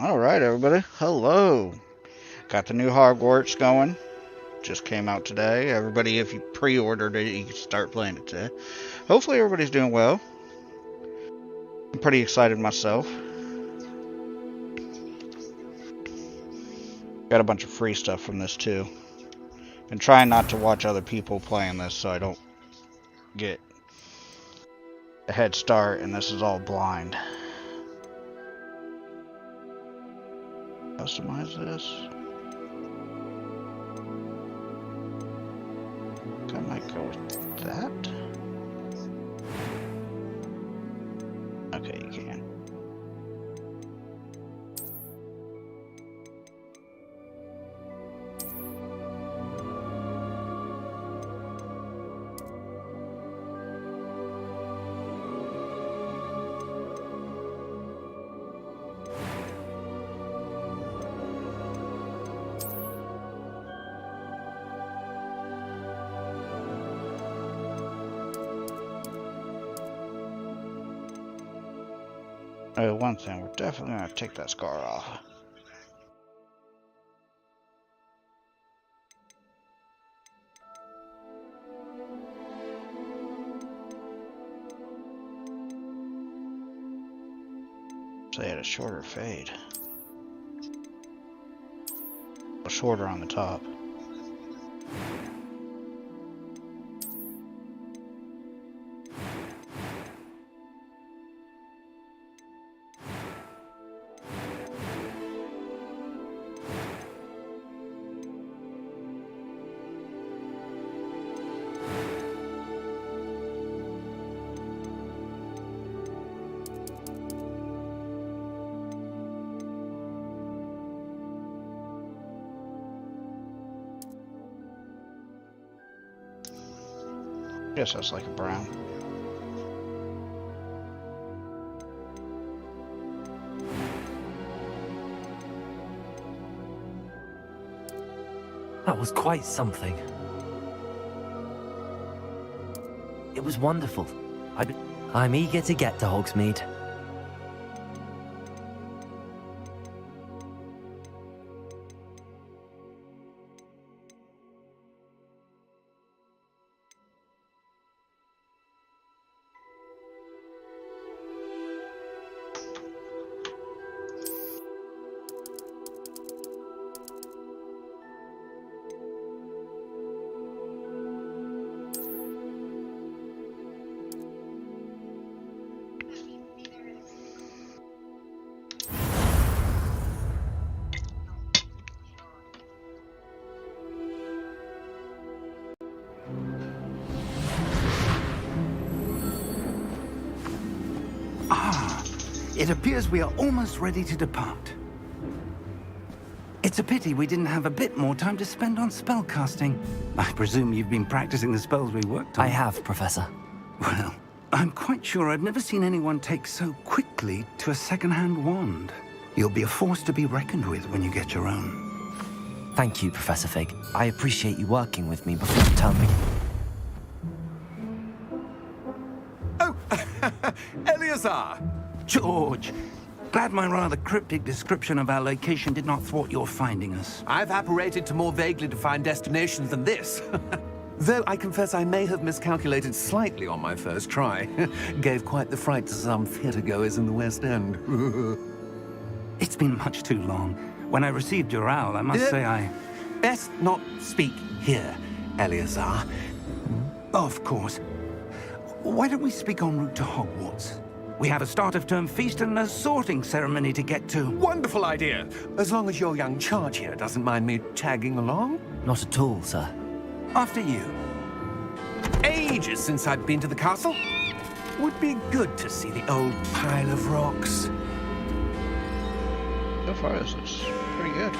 Alright, everybody. Hello. Got the new Hogwarts going. Just came out today. Everybody, if you pre-ordered it, you can start playing it today. Hopefully everybody's doing well. I'm pretty excited myself. Got a bunch of free stuff from this too. Been trying not to watch other people playing this so I don't get a head start, and this is all blind. Customize this. I might go with that. Okay, you can. Oh, one thing, we're definitely going to take that scar off. So they had a shorter fade. Shorter on the top. Guess that's like a brown. That was quite something. It was wonderful. I'm eager to get to Hogsmeade. It appears we are almost ready to depart. It's a pity we didn't have a bit more time to spend on spellcasting. I presume you've been practicing the spells we worked on. I have, Professor. Well, I'm quite sure I've never seen anyone take so quickly to a second-hand wand. You'll be a force to be reckoned with when you get your own. Thank you, Professor Fig. I appreciate you working with me before you tell me. Oh, Eleazar! George! Glad my rather cryptic description of our location did not thwart your finding us. I've apparated to more vaguely defined destinations than this. Though I confess I may have miscalculated slightly on my first try. Gave quite the fright to some theatergoers in the West End. It's been much too long. When I received your owl, I must say I... Best not speak here, Eleazar. Of course. Why don't we speak en route to Hogwarts? We have a start-of-term feast and a sorting ceremony to get to. Wonderful idea! As long as your young charge here doesn't mind me tagging along. Not at all, sir. After you. Ages since I've been to the castle. Would be good to see the old pile of rocks. So far, this is pretty good.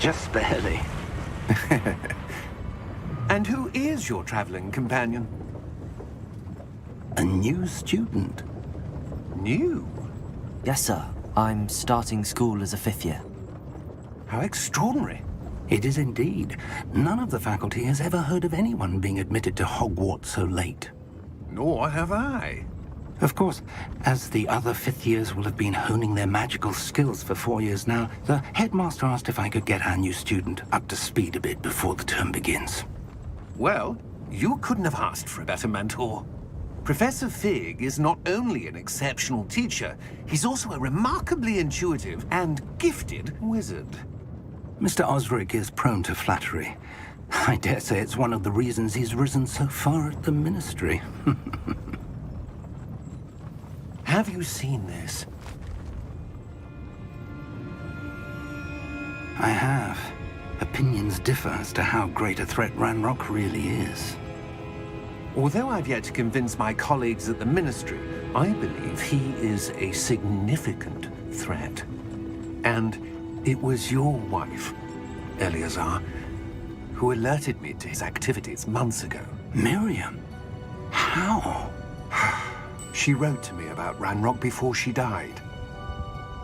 Just barely. And who is your traveling companion? A new student. New? Yes, sir. I'm starting school as a 5th year. How extraordinary. It is indeed. None of the faculty has ever heard of anyone being admitted to Hogwarts so late. Nor have I. Of course, as the other 5th years will have been honing their magical skills for 4 years now, the headmaster asked if I could get our new student up to speed a bit before the term begins. Well, you couldn't have asked for a better mentor. Professor Fig is not only an exceptional teacher, he's also a remarkably intuitive and gifted wizard. Mr. Osric is prone to flattery. I dare say it's one of the reasons he's risen so far at the Ministry. Have you seen this? I have. Opinions differ as to how great a threat Ranrock really is. Although I've yet to convince my colleagues at the Ministry, I believe he is a significant threat. And it was your wife, Eleazar, who alerted me to his activities months ago. Miriam? How? She wrote to me about Ranrock before she died,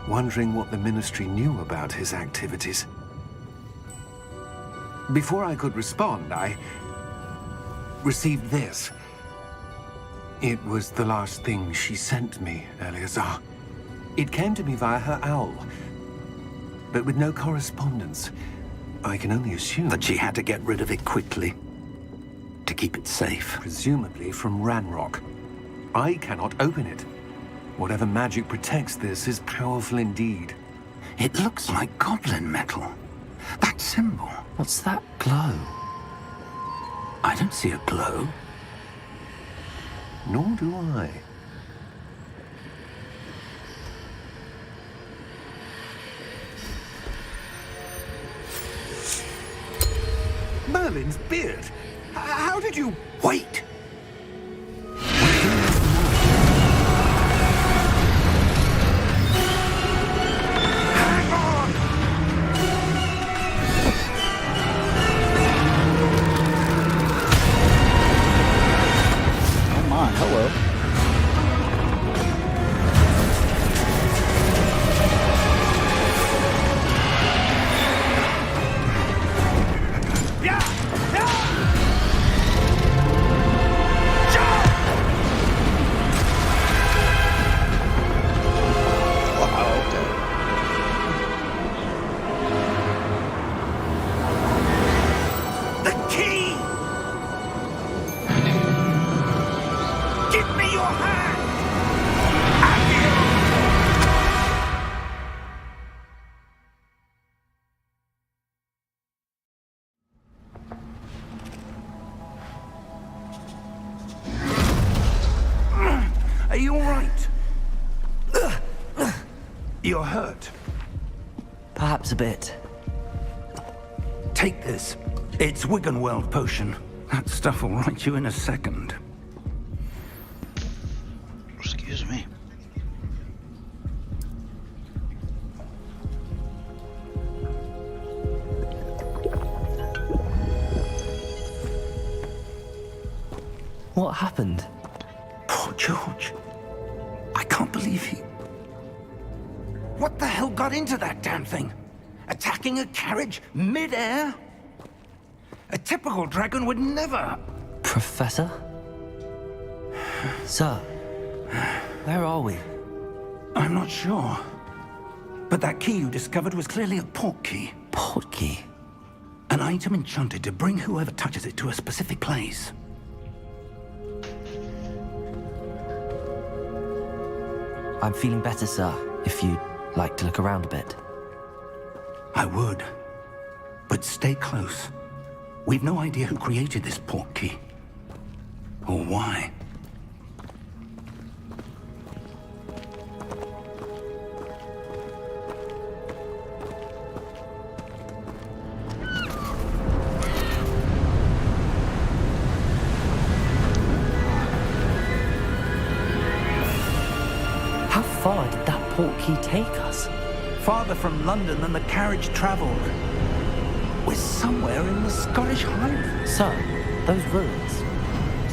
wondering what the Ministry knew about his activities. Before I could respond, I received this. It was the last thing she sent me, Eleazar. It came to me via her owl, but with no correspondence. I can only assume That she had to get rid of it quickly, to keep it safe. presumably from Ranrock. I cannot open it. Whatever magic protects this is powerful indeed. It looks like goblin metal. That symbol. What's that glow? I don't see a glow. Nor do I. Merlin's beard. How did you... Wait! Hang on! Oh my, hello. Yeah! Yeah! Jump! Wow, okay. The key! Give me your hand! Are you all right? You're hurt. Perhaps a bit. Take this. It's Wiggenweld potion. That stuff will right you in a second. Excuse me. What happened? Poor George. I can't believe he... What the hell got into that damn thing? Attacking a carriage mid-air? A typical dragon would never... Professor? Sir, where are we? I'm not sure. But that key you discovered was clearly a port key. Port key? An item enchanted to bring whoever touches it to a specific place. I'm feeling better, sir, if you'd like to look around a bit. I would. But stay close. We've no idea who created this port key. Or why. How far did that port key take us? Farther from London than the carriage traveled. We're somewhere in the Scottish Highlands. Sir, those ruins.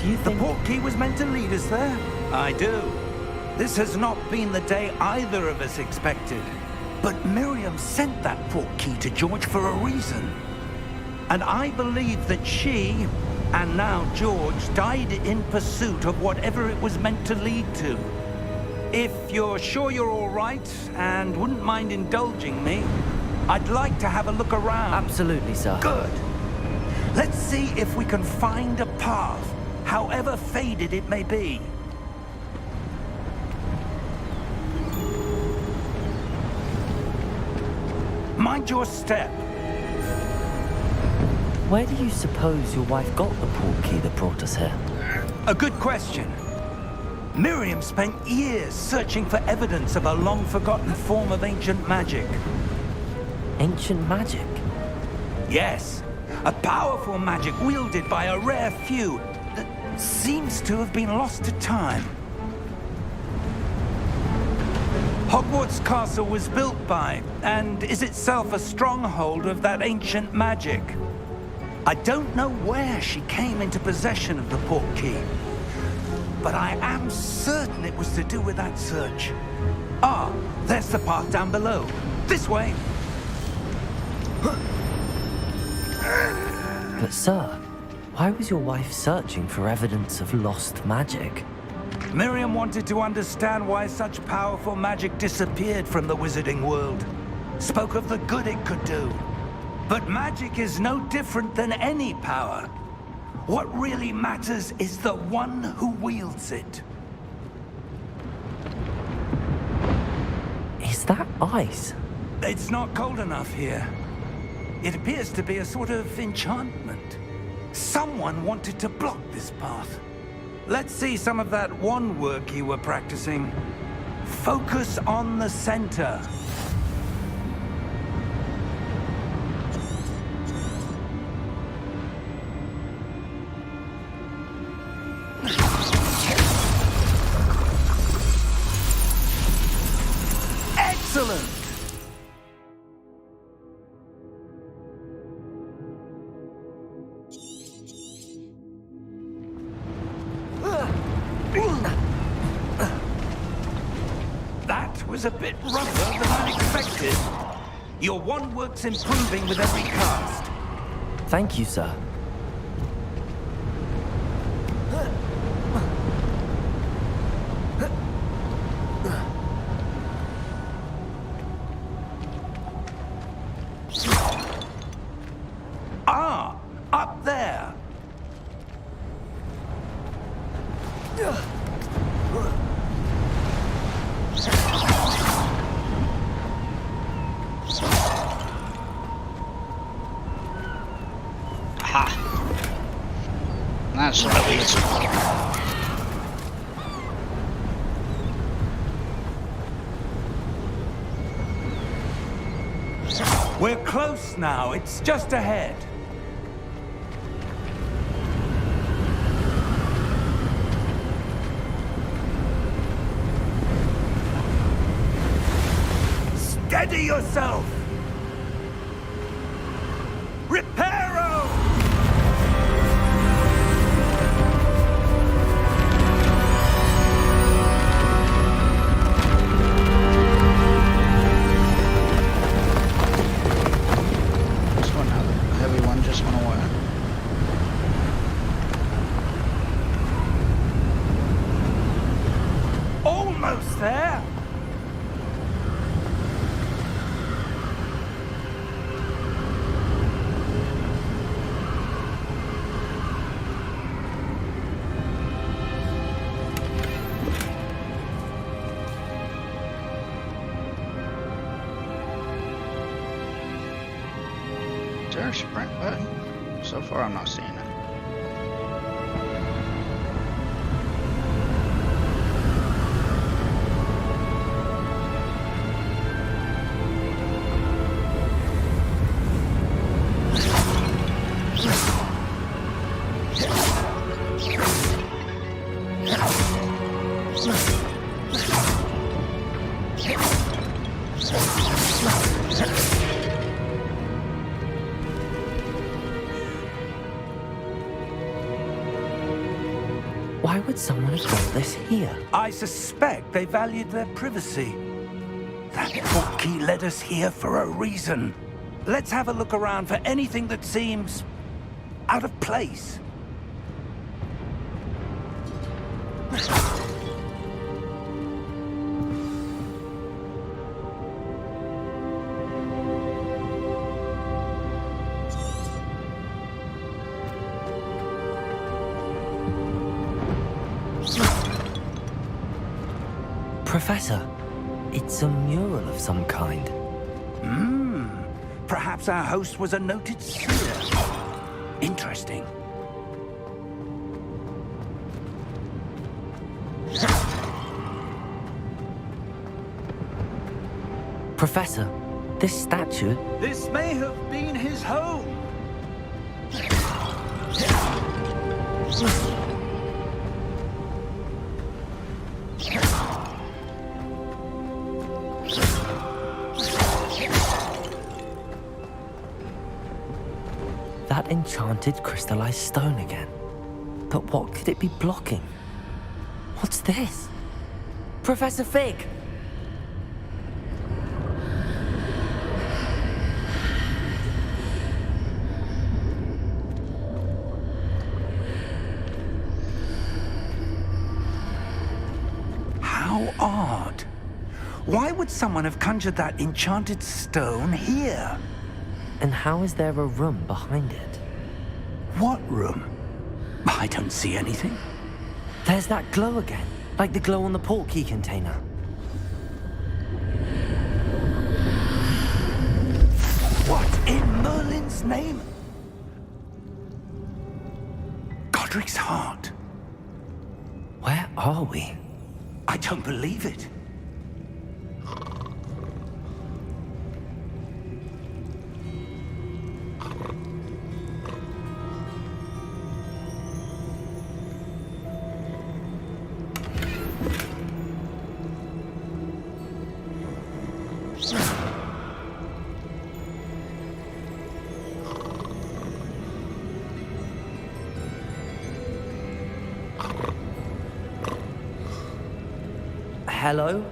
Do you The think... portkey was meant to lead us there? I do. This has not been the day either of us expected. But Miriam sent that portkey to George for a reason. And I believe that she, and now George, died in pursuit of whatever it was meant to lead to. If you're sure you're all right, and wouldn't mind indulging me, I'd like to have a look around. Absolutely, sir. Good. Let's see if we can find a path, however faded it may be. Mind your step. Where do you suppose your wife got the portkey that brought us here? A good question. Miriam spent years searching for evidence of a long-forgotten form of ancient magic. Ancient magic? Yes, a powerful magic wielded by a rare few that seems to have been lost to time. Hogwarts Castle was built by, and is itself a stronghold of that ancient magic. I don't know where she came into possession of the portkey, but I am certain it was to do with that search. Ah, there's the path down below. This way. But sir, why was your wife searching for evidence of lost magic? Miriam wanted to understand why such powerful magic disappeared from the wizarding world. Spoke of the good it could do. But magic is no different than any power. What really matters is the one who wields it. Is that ice? It's not cold enough here. It appears to be a sort of enchantment. Someone wanted to block this path. Let's see some of that wand work you were practicing. Focus on the center. Excellent! That was a bit rougher than I expected. Your wand work's improving with every cast. Thank you, sir. Ah, up there. That's so easy. We're close now. It's just ahead. Steady yourself! Reparo! This one, the heavy one, just went away. Almost there! Is there a sprint button? So far, I'm not seeing it. Why would someone have done this here? I suspect they valued their privacy. That portkey led us here for a reason. Let's have a look around for anything that seems out of place. Professor, it's a mural of some kind. Perhaps our host was a noted seer. Interesting. Professor, this statue... This may have been his home. That enchanted crystallized stone again. But what could it be blocking? What's this? Professor Fig! How odd. Why would someone have conjured that enchanted stone here? And how is there a room behind it? What room? I don't see anything. There's that glow again, like the glow on the portkey container. What in Merlin's name? Godric's heart. Where are we? I don't believe it. Hello?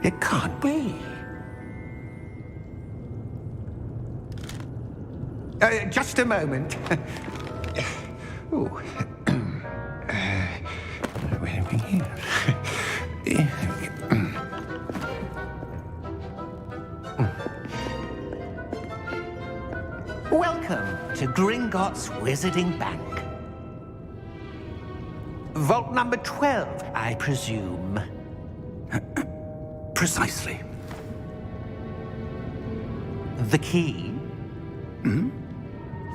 It can't be. Just a moment. Ooh. Where are we here? Welcome to Gringotts Wizarding Bank. Vault number 12, I presume. Precisely. The key?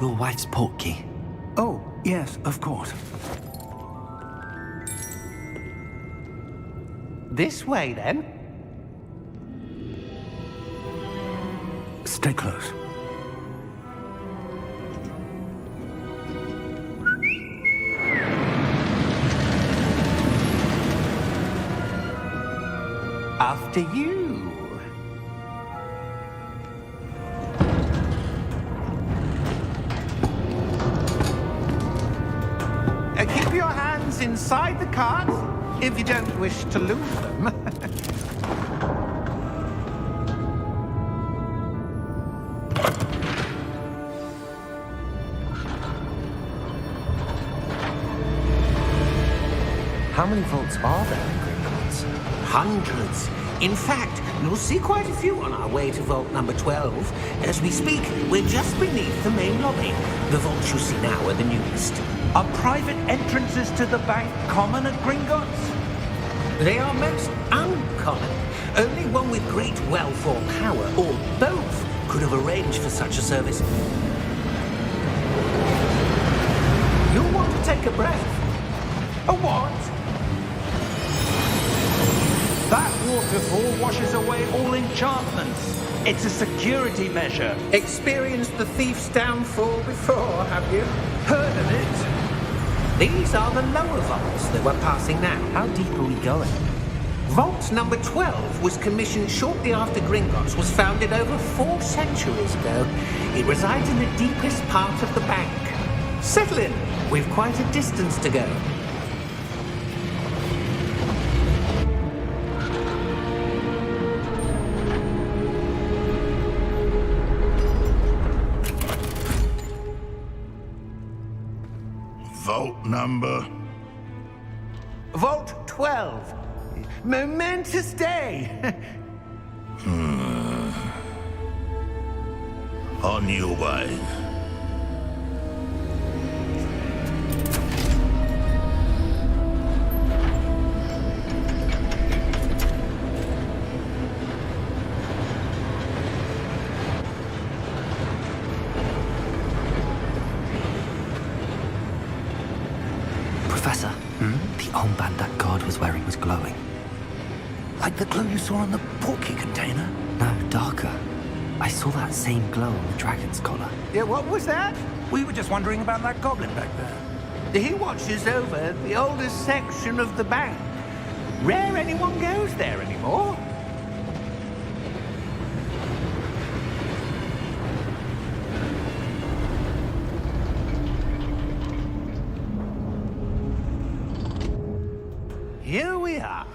Your wife's portkey. Oh, yes, of course. This way, then. Stay close. After you. Keep your hands inside the cart if you don't wish to lose them. How many vaults are there in Gringotts? Hundreds. In fact, you'll see quite a few on our way to vault number 12. As we speak, we're just beneath the main lobby. The vaults you see now are the newest. Are private entrances to the bank common at Gringotts? They are most uncommon. Only one with great wealth or power, or both, could have arranged for such a service. You'll want to take a breath. A what? That waterfall washes away all enchantments. It's a security measure. Experienced the thief's downfall before, have you? Heard of it? These are the lower vaults that we're passing now. How deep are we going? Vault number 12 was commissioned shortly after Gringotts was founded over 4 centuries ago. It resides in the deepest part of the bank. Settle in. We've quite a distance to go. Vault number? Vault 12. Momentous day. On your way. Professor, the armband that guard was wearing was glowing. Like the glow you saw on the portkey container? No, darker. I saw that same glow on the dragon's collar. Yeah, what was that? We were just wondering about that goblin back there. He watches over the oldest section of the bank. Rare anyone goes there anymore. Here we are.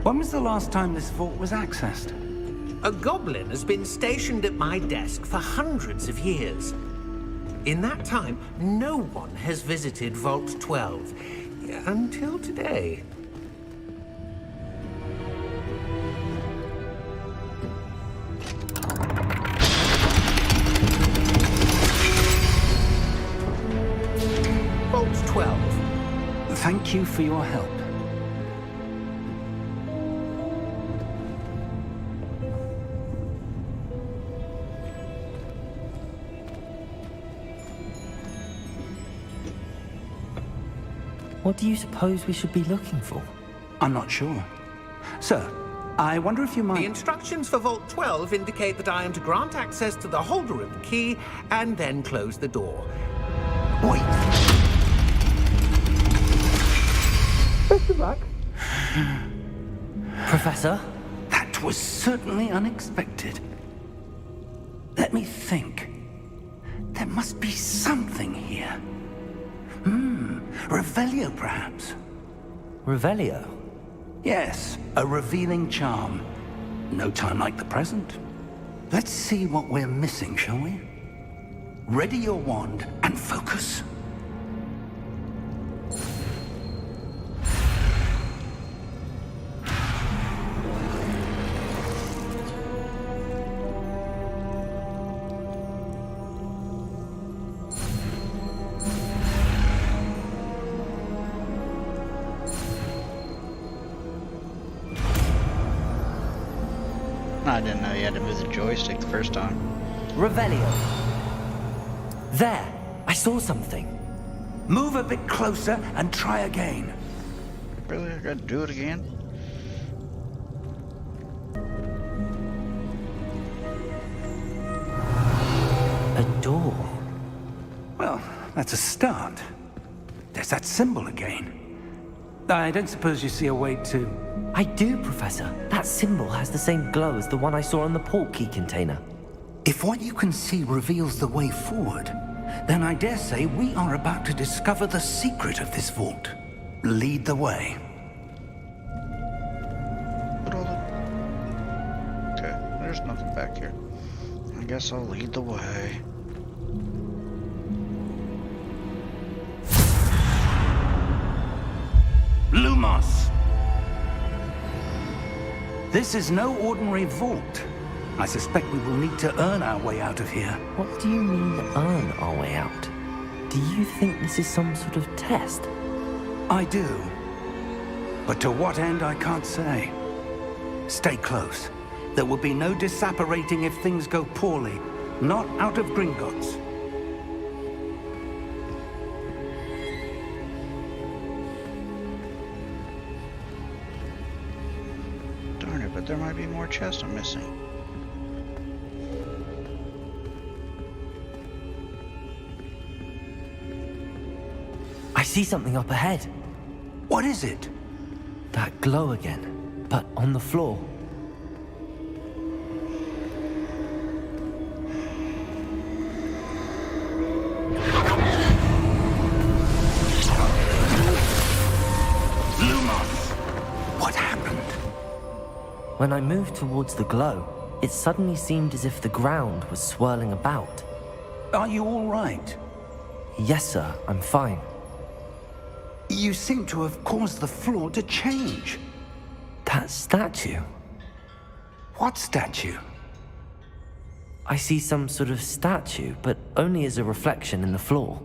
When was the last time this vault was accessed? A goblin has been stationed at my desk for hundreds of years. In that time, no one has visited Vault 12 until today. Vault 12. Thank you for your help. What do you suppose we should be looking for? I'm not sure. Sir, I wonder if you The might... instructions for Vault 12 indicate that I am to grant access to the holder of the key and then close the door. Wait! Best of luck. Professor? That was certainly unexpected. Let me think. There must be something here. Revelio, perhaps? Revelio? Yes, a revealing charm. No time like the present. Let's see what we're missing, shall we? Ready your wand and focus. I didn't know you had to move the joystick the first time. Revelio. There! I saw something. Move a bit closer and try again. Really? I gotta do it again? A door. Well, that's a start. There's that symbol again. I don't suppose you see a way to... I do, Professor. That symbol has the same glow as the one I saw on the portkey container. If what you can see reveals the way forward, then I dare say we are about to discover the secret of this vault. Lead the way. Put all the... Okay, there's nothing back here. I guess I'll lead the way. Lumos! This is no ordinary vault. I suspect we will need to earn our way out of here. What do you mean, earn our way out? Do you think this is some sort of test? I do. But to what end, I can't say. Stay close. There will be no disapparating if things go poorly. Not out of Gringotts. there might be more chests I'm missing. I see something up ahead. What is it? That glow again, but on the floor. What happened? When I moved towards the glow, it suddenly seemed as if the ground was swirling about. Are you all right? Yes, sir, I'm fine. You seem to have caused the floor to change. That statue. What statue? I see some sort of statue, but only as a reflection in the floor.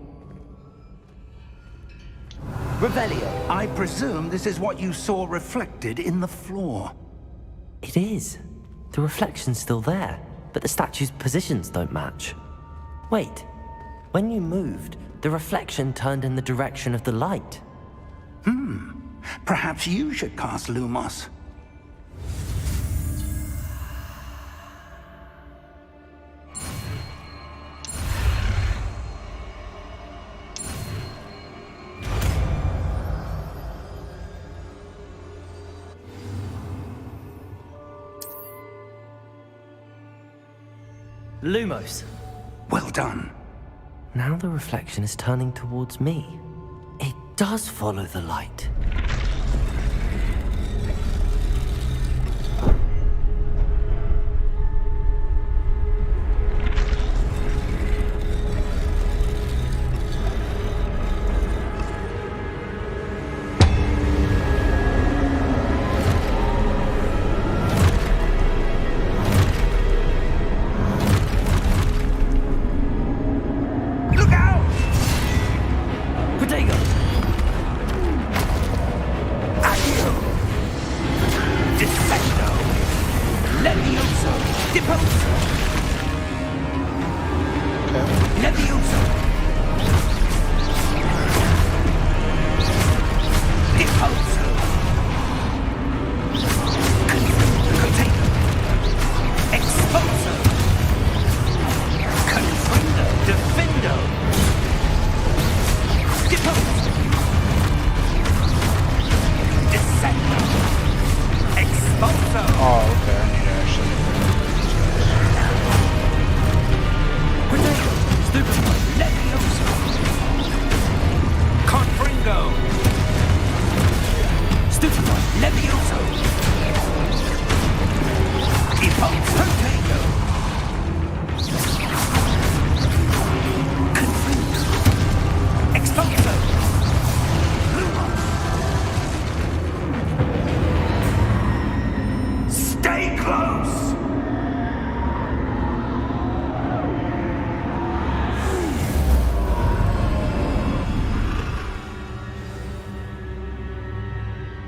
Revelio, I presume this is what you saw reflected in the floor. It is. The reflection's still there, but the statue's positions don't match. Wait, when you moved, the reflection turned in the direction of the light. Perhaps you should cast Lumos. Lumos. Well done. Now the reflection is turning towards me. It does follow the light.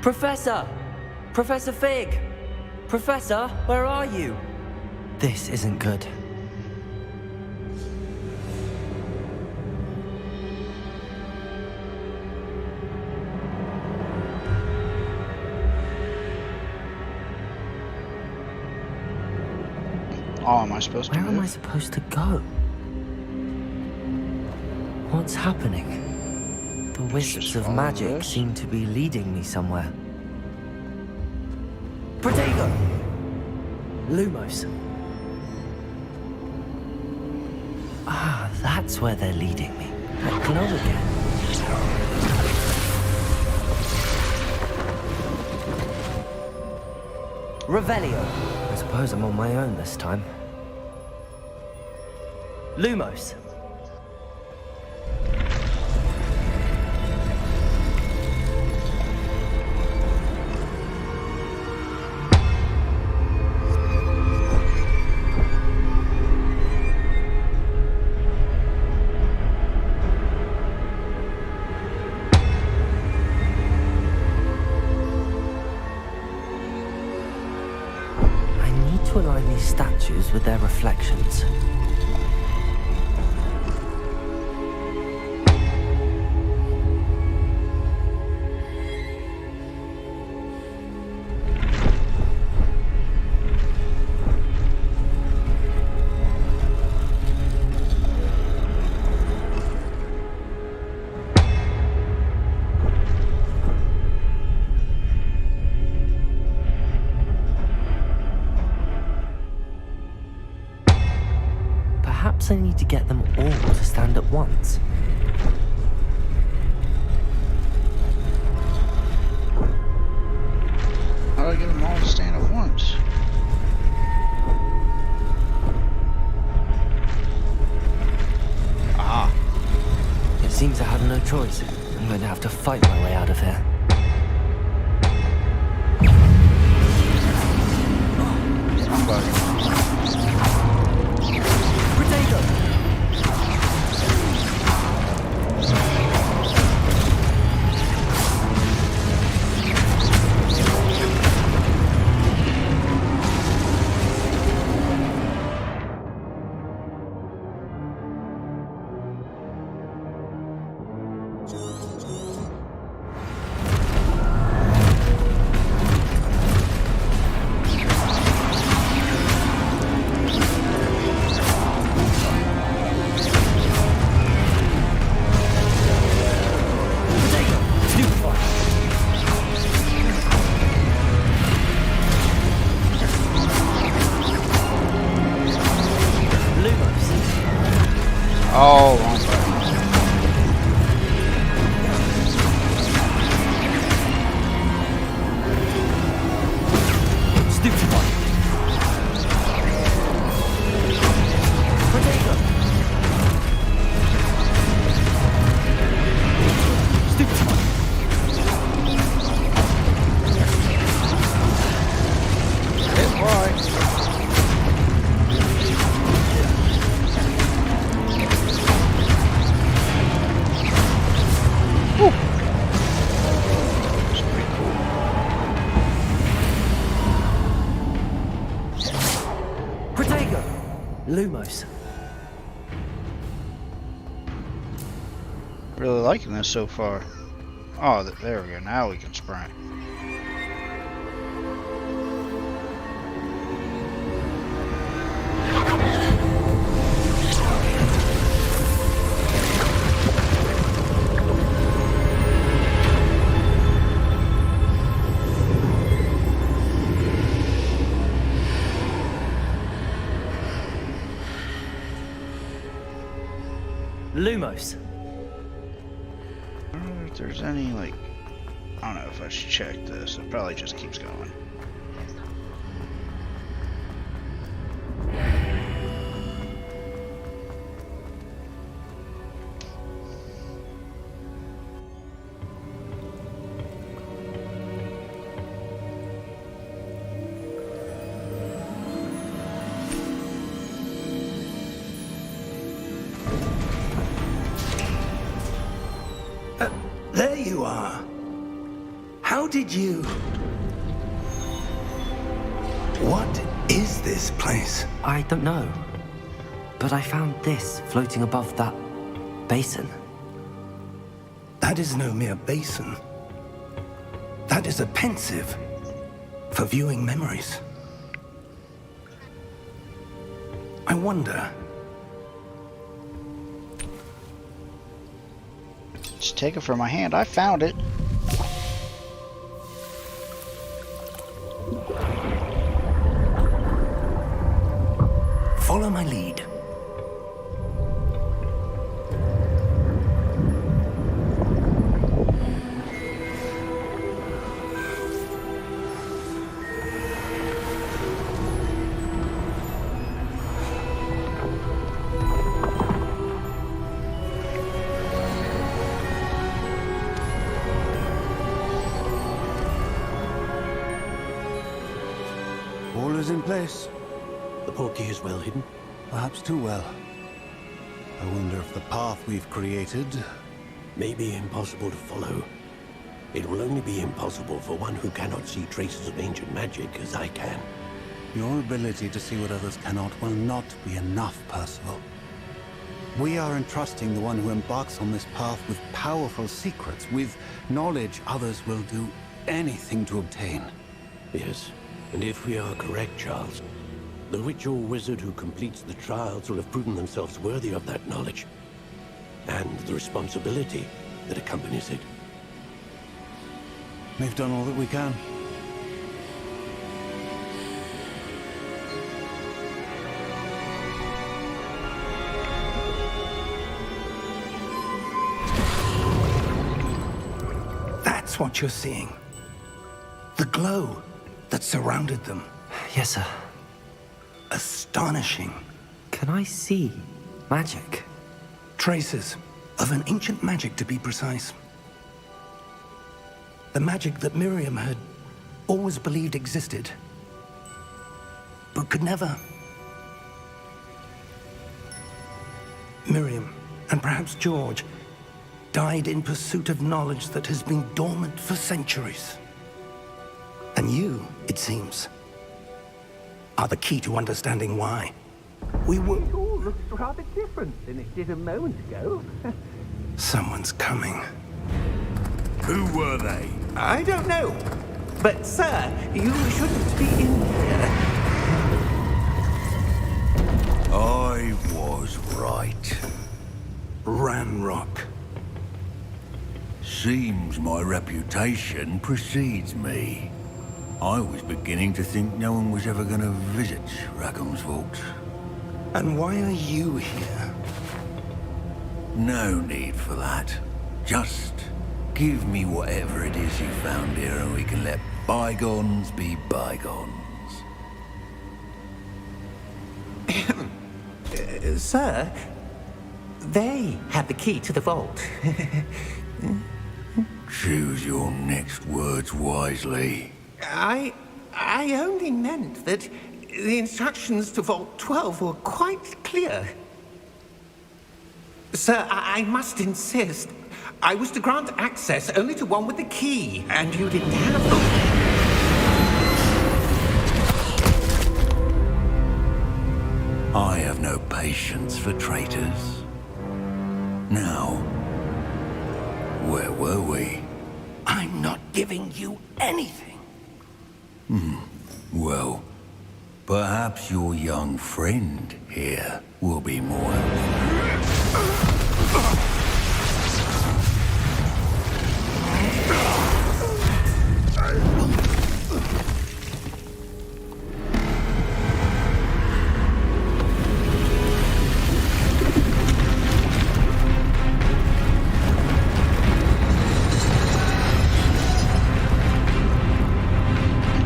Professor! Professor Fig! Professor, where are you? This isn't good. Oh, am I supposed to Where am I move? supposed to go? What's happening? The wisps Just of follow magic this. seem to be leading me somewhere. Protego! Lumos. Ah, that's where they're leading me. That glow again. Revelio. I suppose I'm on my own this time. Lumos. To align these statues with their reflections. Perhaps I need to get them all to stand at once. How do I get them all to stand at once? Ah. It seems I have no choice. I'm going to have to fight my way out of here. Somebody. Oh, wrong button. Stupid one. Potato. Stupid one. Hit right. Lumos. Really liking this so far. Oh, there we go. Now we can sprint. Lumos. I don't know if there's any, like, I don't know if I should check this. It probably just keeps going. There you are. How did you... What is this place? I don't know. But I found this floating above that basin. That is no mere basin. That is a pensive for viewing memories. I wonder... Just take it from my hand. I found it. Follow my lead. All is in place. The portkey is well hidden. Perhaps too well. I wonder if the path we've created... May be impossible to follow. It will only be impossible for one who cannot see traces of ancient magic as I can. Your ability to see what others cannot will not be enough, Percival. We are entrusting the one who embarks on this path with powerful secrets, with knowledge others will do anything to obtain. Yes, and if we are correct, Charles, the witch or wizard who completes the trials will have proven themselves worthy of that knowledge, and the responsibility that accompanies it. We've done all that we can. That's what you're seeing. The glow that surrounded them. Yes, sir. Astonishing. Can I see magic? Traces of an ancient magic, to be precise. The magic that Miriam had always believed existed, but could never. Miriam, and perhaps George, died in pursuit of knowledge that has been dormant for centuries. And you, it seems, are the key to understanding why. We were... It all looks rather different than it did a moment ago. Someone's coming. Who were they? I don't know. But, sir, you shouldn't be in here. I was right. Ranrock. Seems my reputation precedes me. I was beginning to think no one was ever going to visit Rackham's vault. And why are you here? No need for that. Just give me whatever it is you found here and we can let bygones be bygones. Sir, they had the key to the vault. Choose your next words wisely. I only meant that the instructions to Vault 12 were quite clear. Sir, I must insist. I was to grant access only to one with the key, and you didn't have them. I have no patience for traitors. Now, where were we? I'm not giving you anything. Well, perhaps your young friend here will be more helpful.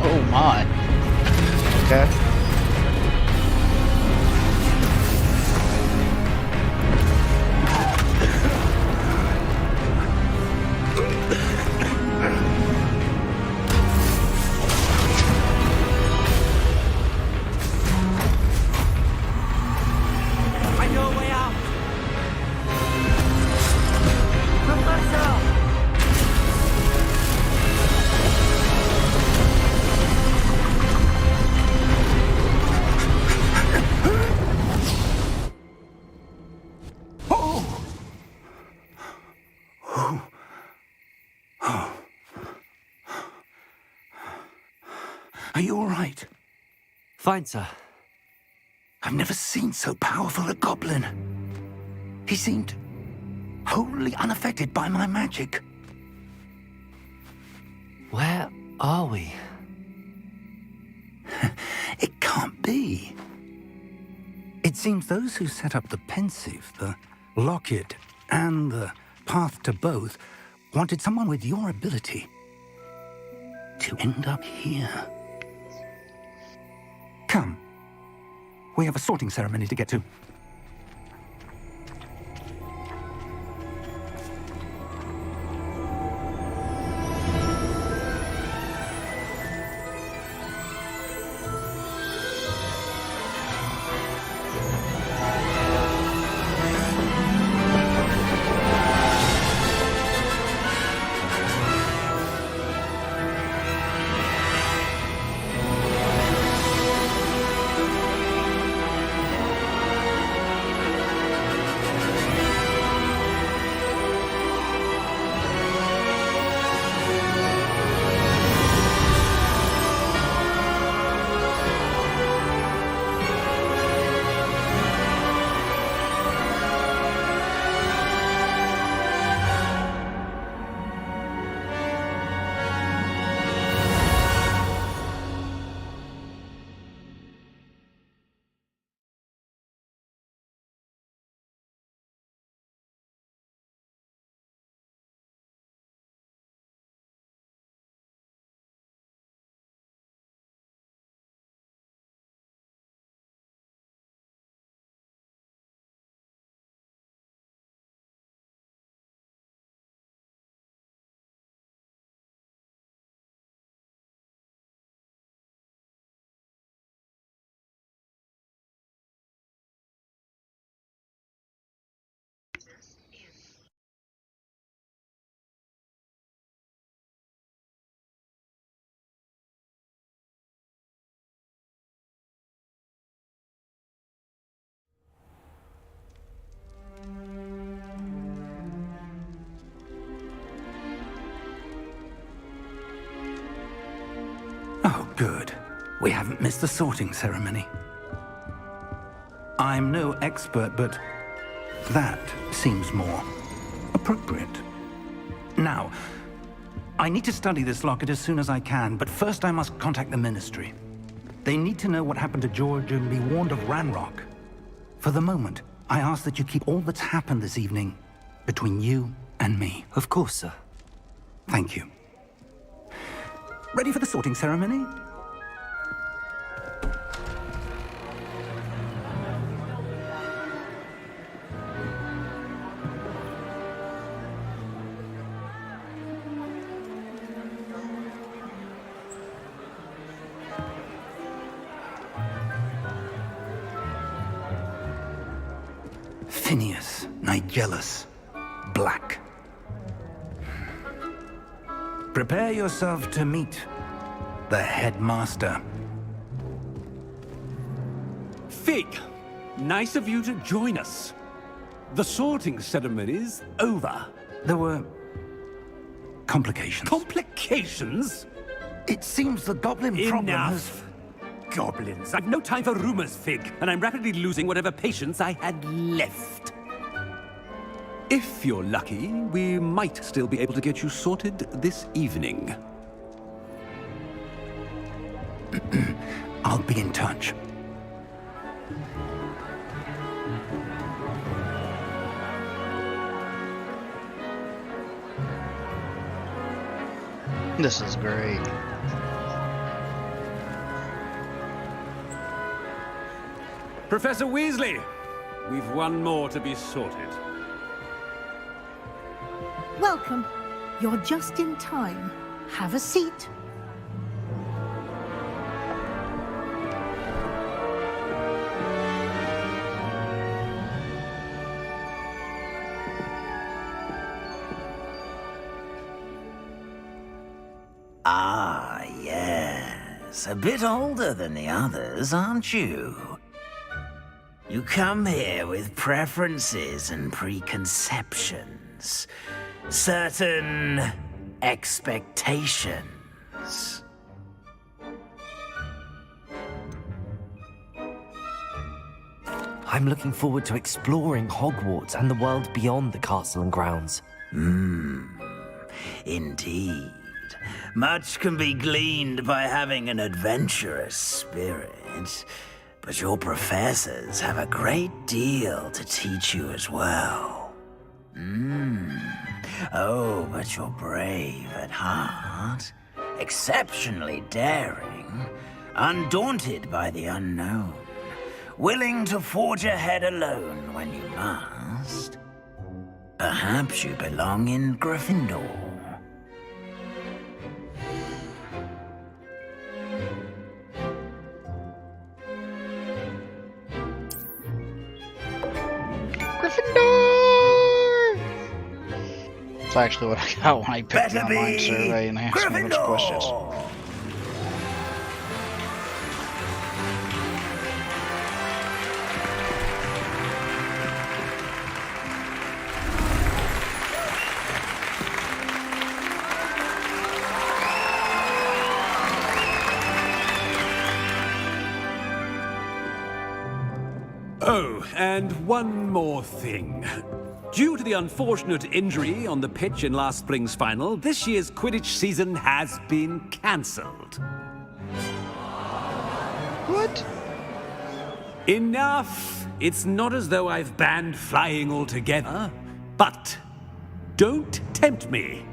Oh my. Okay. I know a way out! Professor! Are you all right? Fine, sir. I've never seen so powerful a goblin. He seemed wholly unaffected by my magic. Where are we? It can't be. It seems those who set up the pensive, the locket, and the path to both wanted someone with your ability to end up here. Come. We have a sorting ceremony to get to. Good. We haven't missed the sorting ceremony. I'm no expert, but that seems more appropriate. Now, I need to study this locket as soon as I can, but first I must contact the Ministry. They need to know what happened to George and be warned of Ranrock. For the moment, I ask that you keep all that's happened this evening between you and me. Of course, sir. Thank you. Ready for the sorting ceremony? Phineas, Nigellus, Black. Prepare yourself to meet the headmaster. Fig, nice of you to join us. The sorting ceremony's over. There were complications. Complications? It seems the goblin problem has... Enough. Goblins. I've no time for rumors, Fig, and I'm rapidly losing whatever patience I had left. If you're lucky, we might still be able to get you sorted this evening. I'll be in touch. This is great. Professor Weasley, we've one more to be sorted. Welcome. You're just in time. Have a seat. Ah, yes. A bit older than the others, aren't you? You come here with preferences and preconceptions. Certain expectations. I'm looking forward to exploring Hogwarts and the world beyond the castle and grounds. Indeed. Much can be gleaned by having an adventurous spirit, but your professors have a great deal to teach you as well. Oh, but you're brave at heart, exceptionally daring, undaunted by the unknown, willing to forge ahead alone when you must. Perhaps you belong in Gryffindor. It's actually what I got when I picked the online survey and asked me which questions. Oh, and one more thing. Due to the unfortunate injury on the pitch in last spring's final, this year's Quidditch season has been cancelled. What? Enough! It's not as though I've banned flying altogether, but don't tempt me.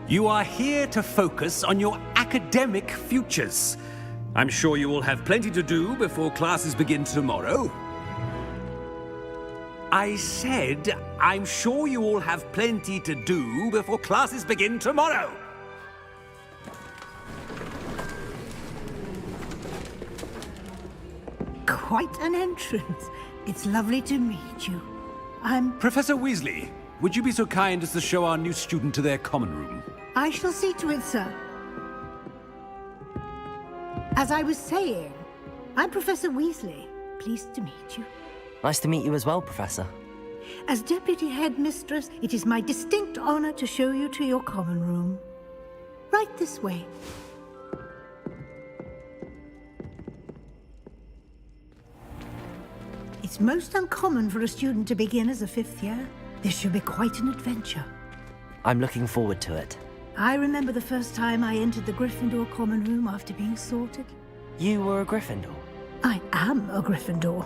You are here to focus on your academic futures. I'm sure you will have plenty to do before classes begin tomorrow. I said, I'm sure you all have plenty to do before classes begin tomorrow. Quite an entrance. It's lovely to meet you. Professor Weasley, would you be so kind as to show our new student to their common room? I shall see to it, sir. As I was saying, I'm Professor Weasley. Pleased to meet you. Nice to meet you as well, Professor. As Deputy Headmistress, it is my distinct honor to show you to your common room. Right this way. It's most uncommon for a student to begin as a 5th year. This should be quite an adventure. I'm looking forward to it. I remember the first time I entered the Gryffindor common room after being sorted. You were a Gryffindor? I am a Gryffindor.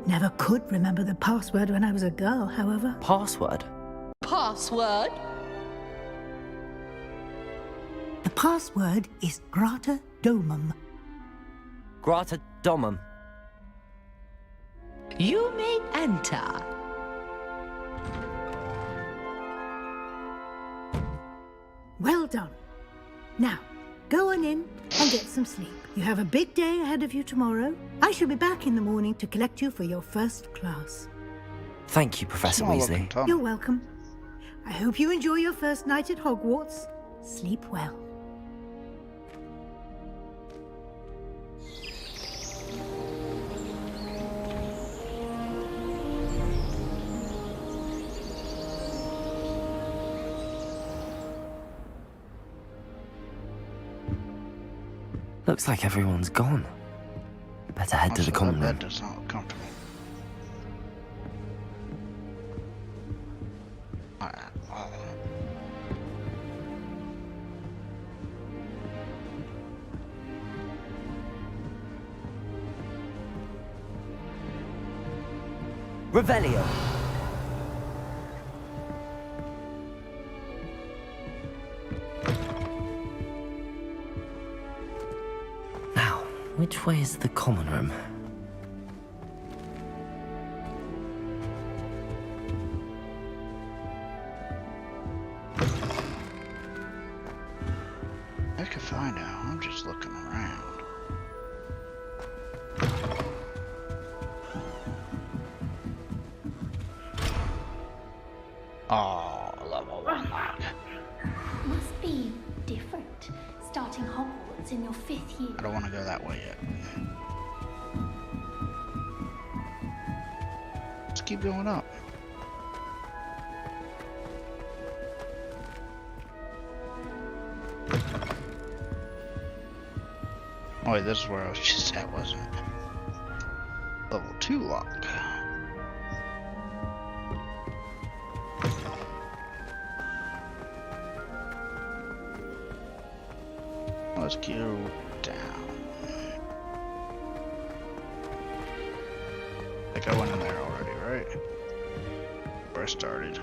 Never could remember the password when I was a girl, however. Password? Password? The password is Grata Domum. Grata Domum. You may enter. Well done. Now, go on in and get some sleep. You have a big day ahead of you tomorrow. I shall be back in the morning to collect you for your first class. Thank you, Professor Weasley. You're welcome. I hope you enjoy your first night at Hogwarts. Sleep well. Looks like everyone's gone. Better head to the common room. That does not look comfortable. Revelio. Now, which way is the common room? I could find out. I'm just looking around. Oh, level 1 lock. Must be different, starting Hogwarts in your 5th year. I don't want to go that way yet. Let's keep going up. Oh wait, this is where I was just at, wasn't it? Level 2 lock. Let's go down. I think I went in there already, right? Where I started.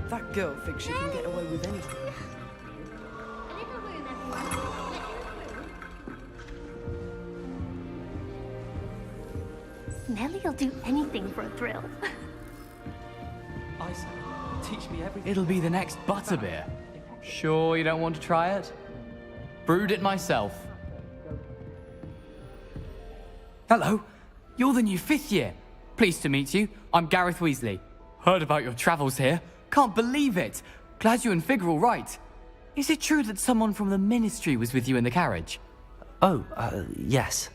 That girl thinks she can get away with anything. Nellie'll do anything for a thrill. I say, teach me everything. It'll be the next butterbeer. Sure you don't want to try it? Brewed it myself. Hello, you're the new 5th year. Pleased to meet you. I'm Gareth Weasley. Heard about your travels here. Can't believe it. Glad you and Fig are all right. Is it true that someone from the Ministry was with you in the carriage? Oh, yes.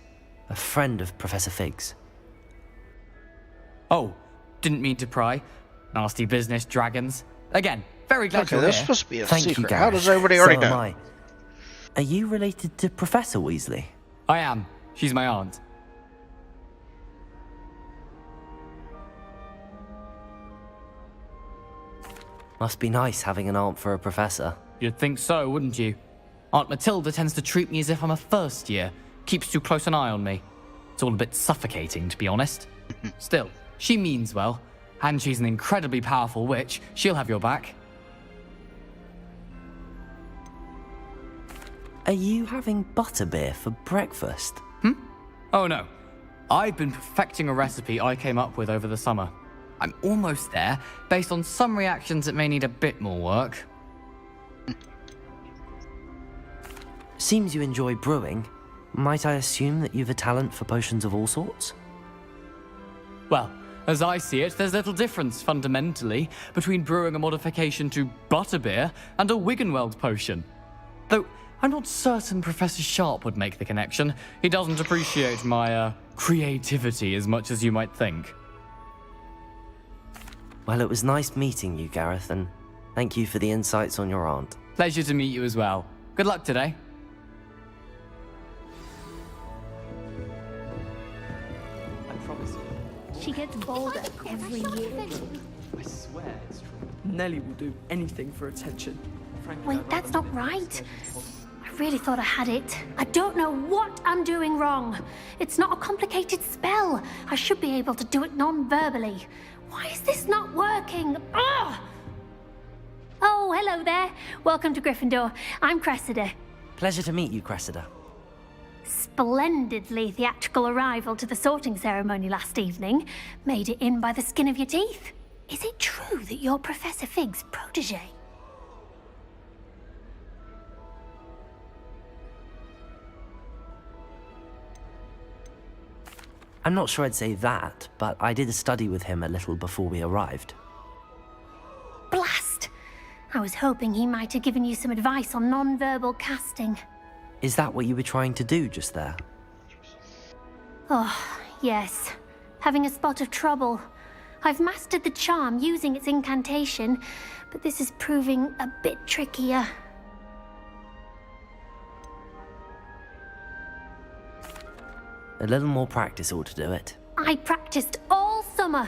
A friend of Professor Fig's. Oh, didn't mean to pry. Nasty business, dragons. Again, very glad Okay, you're this is here. supposed to be a Thank secret. you, Gareth. How does everybody already So am know? I. Are you related to Professor Weasley? I am. She's my aunt. Must be nice having an aunt for a professor. You'd think so, wouldn't you? Aunt Matilda tends to treat me as if I'm a first year. Keeps too close an eye on me. It's all a bit suffocating, to be honest. Still, she means well. And she's an incredibly powerful witch. She'll have your back. Are you having butterbeer for breakfast? Oh no. I've been perfecting a recipe I came up with over the summer. I'm almost there. Based on some reactions, it may need a bit more work. Seems you enjoy brewing. Might I assume that you've a talent for potions of all sorts? Well, as I see it, there's little difference, fundamentally, between brewing a modification to butterbeer and a Wiggenweld potion. Though, I'm not certain Professor Sharp would make the connection. He doesn't appreciate my, creativity as much as you might think. Well, it was nice meeting you, Gareth, and thank you for the insights on your aunt. Pleasure to meet you as well. Good luck today. I promise you. She gets bolder every year. I swear it's true. Nellie will do anything for attention. Wait, that's not right. I really thought I had it. I don't know what I'm doing wrong. It's not a complicated spell. I should be able to do it non-verbally. Why is this not working? Ugh! Oh, hello there. Welcome to Gryffindor. I'm Cressida. Pleasure to meet you, Cressida. Splendidly theatrical arrival to the sorting ceremony last evening. Made it in by the skin of your teeth. Is it true that you're Professor Fig's protege? I'm not sure I'd say that, but I did study with him a little before we arrived. Blast! I was hoping he might have given you some advice on non-verbal casting. Is that what you were trying to do just there? Oh, yes. Having a spot of trouble. I've mastered the charm using its incantation, but this is proving a bit trickier. A little more practice ought to do it. I practiced all summer.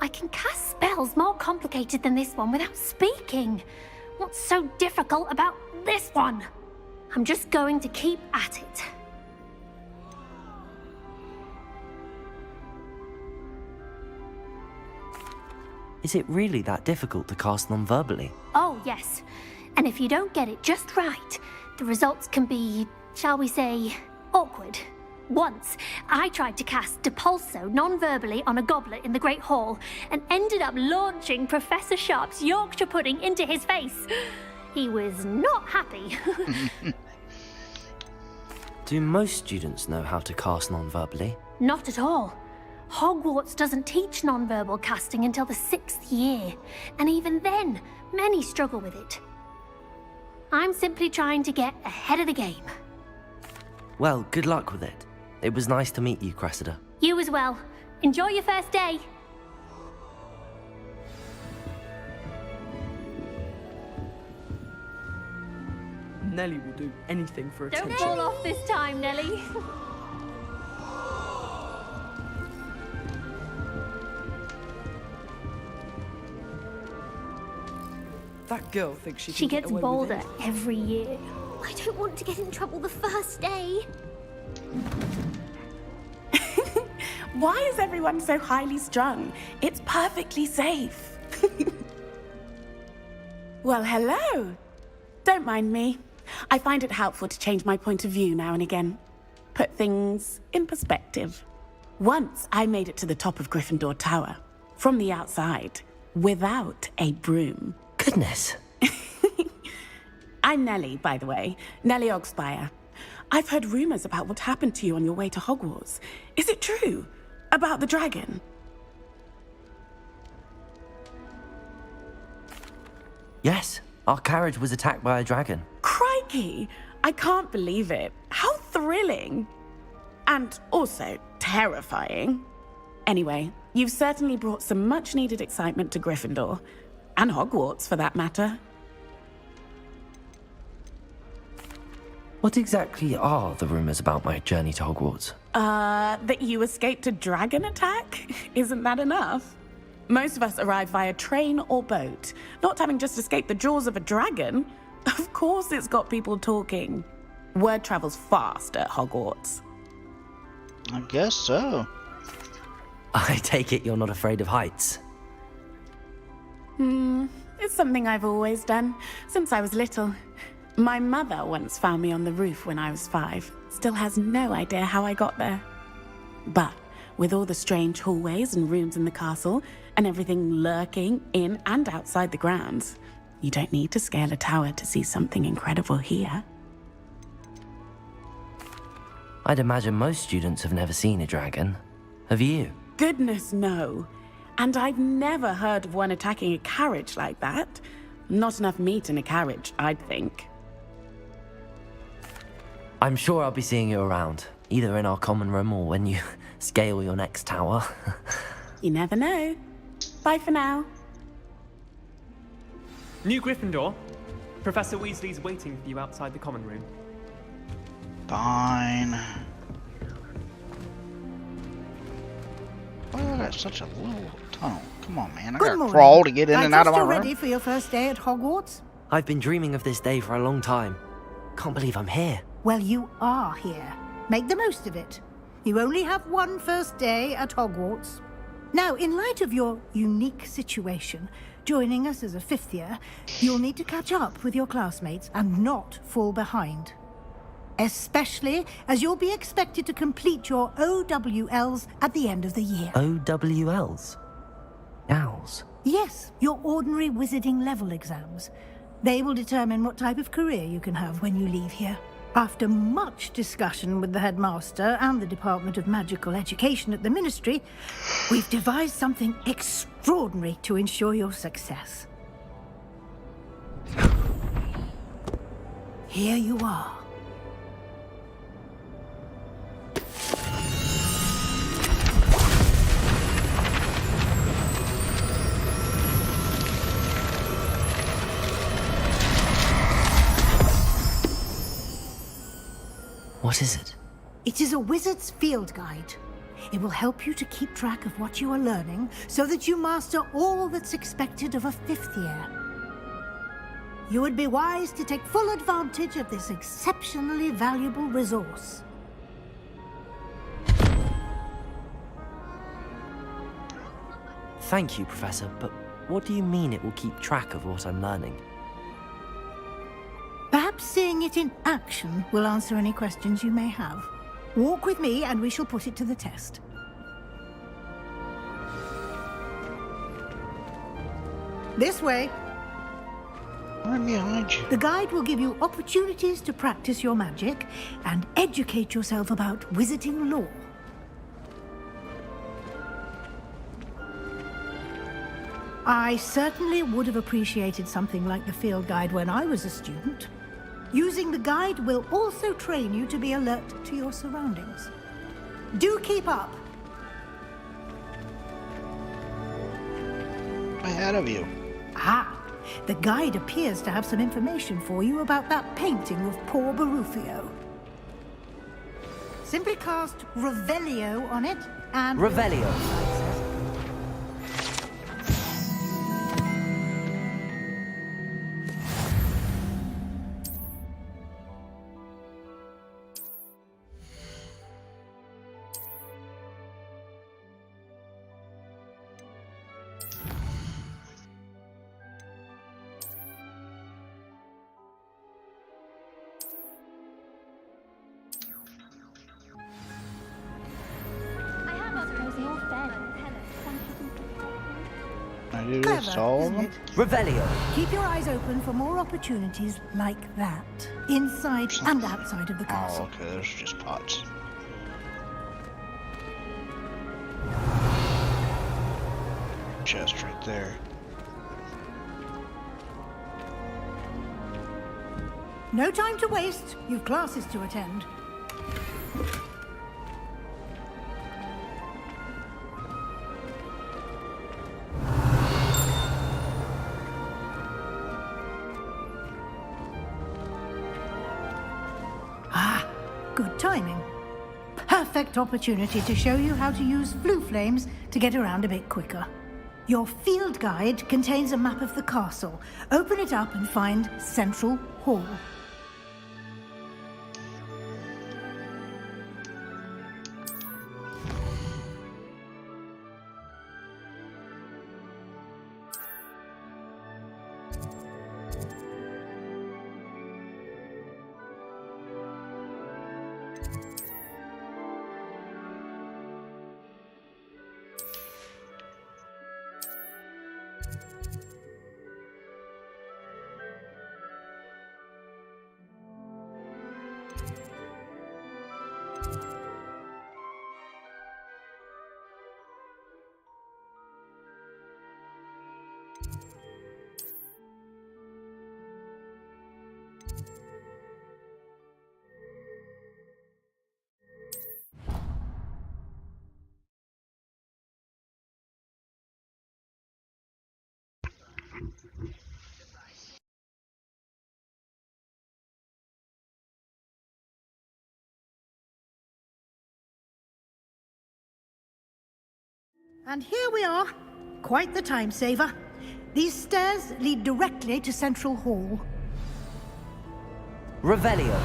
I can cast spells more complicated than this one without speaking. What's so difficult about this one? I'm just going to keep at it. Is it really that difficult to cast non-verbally? Oh, yes. And if you don't get it just right, the results can be, shall we say, awkward. Once, I tried to cast Depulso non-verbally on a goblet in the Great Hall and ended up launching Professor Sharp's Yorkshire pudding into his face. He was not happy. Do most students know how to cast non-verbally? Not at all. Hogwarts doesn't teach non-verbal casting until the 6th year, and even then, many struggle with it. I'm simply trying to get ahead of the game. Well, good luck with it. It was nice to meet you, Cressida. You as well. Enjoy your first day. Nellie will do anything for attention. Don't fall off this time, Nellie. That girl thinks she She can gets get away bolder with it. every year. I don't want to get in trouble the first day. Why is everyone so highly strung? It's perfectly safe. Well, hello. Don't mind me. I find it helpful to change my point of view now and again. Put things in perspective. Once I made it to the top of Gryffindor Tower, from the outside, without a broom. Goodness. I'm Nellie, by the way. Nellie Ogspire. I've heard rumors about what happened to you on your way to Hogwarts. Is it true? About the dragon? Yes, our carriage was attacked by a dragon. Crikey! I can't believe it. How thrilling! And also terrifying. Anyway, you've certainly brought some much-needed excitement to Gryffindor. And Hogwarts, for that matter. What exactly are the rumors about my journey to Hogwarts? That you escaped a dragon attack? Isn't that enough? Most of us arrive via train or boat, not having just escaped the jaws of a dragon. Of course it's got people talking. Word travels fast at Hogwarts. I guess so. I take it you're not afraid of heights. It's something I've always done, since I was little. My mother once found me on the roof when I was 5. Still has no idea how I got there. But with all the strange hallways and rooms in the castle, and everything lurking in and outside the grounds, you don't need to scale a tower to see something incredible here. I'd imagine most students have never seen a dragon. Have you? Goodness, no. And I've never heard of one attacking a carriage like that. Not enough meat in a carriage, I'd think. I'm sure I'll be seeing you around, either in our common room or when you scale your next tower. You never know. Bye for now. New Gryffindor. Professor Weasley's waiting for you outside the common room. Fine. Why do I got such a little tunnel? Come on, man. I gotta crawl to get in and out of my room. I trust you're ready for your first day at Hogwarts? I've been dreaming of this day for a long time. Can't believe I'm here. Well, you are here. Make the most of it. You only have one first day at Hogwarts. Now, in light of your unique situation, joining us as a 5th year, you'll need to catch up with your classmates and not fall behind. Especially as you'll be expected to complete your OWLs at the end of the year. OWLs? Owls? Yes, your ordinary wizarding level exams. They will determine what type of career you can have when you leave here. After much discussion with the headmaster and the Department of Magical Education at the Ministry, we've devised something extraordinary to ensure your success. Here you are. What is it? It is a wizard's field guide. It will help you to keep track of what you are learning so that you master all that's expected of a 5th year. You would be wise to take full advantage of this exceptionally valuable resource. Thank you, Professor, but what do you mean it will keep track of what I'm learning? Perhaps seeing it in action will answer any questions you may have. Walk with me and we shall put it to the test. This way. I'm behind you. The guide will give you opportunities to practice your magic and educate yourself about wizarding lore. I certainly would have appreciated something like the field guide when I was a student. Using the guide will also train you to be alert to your surroundings. Do keep up. Ahead of you. Ah, the guide appears to have some information for you about that painting of poor Barufio. Simply cast Revelio on it and... Revelio. Revelio. Keep your eyes open for more opportunities like that, inside and outside of the castle. Oh, okay, there's just pots. Chest right there. No time to waste. You've classes to attend. Good timing. Perfect opportunity to show you how to use flue flames to get around a bit quicker. Your field guide contains a map of the castle. Open it up and find Central Hall. And here we are. Quite the time saver. These stairs lead directly to Central Hall. Revelio.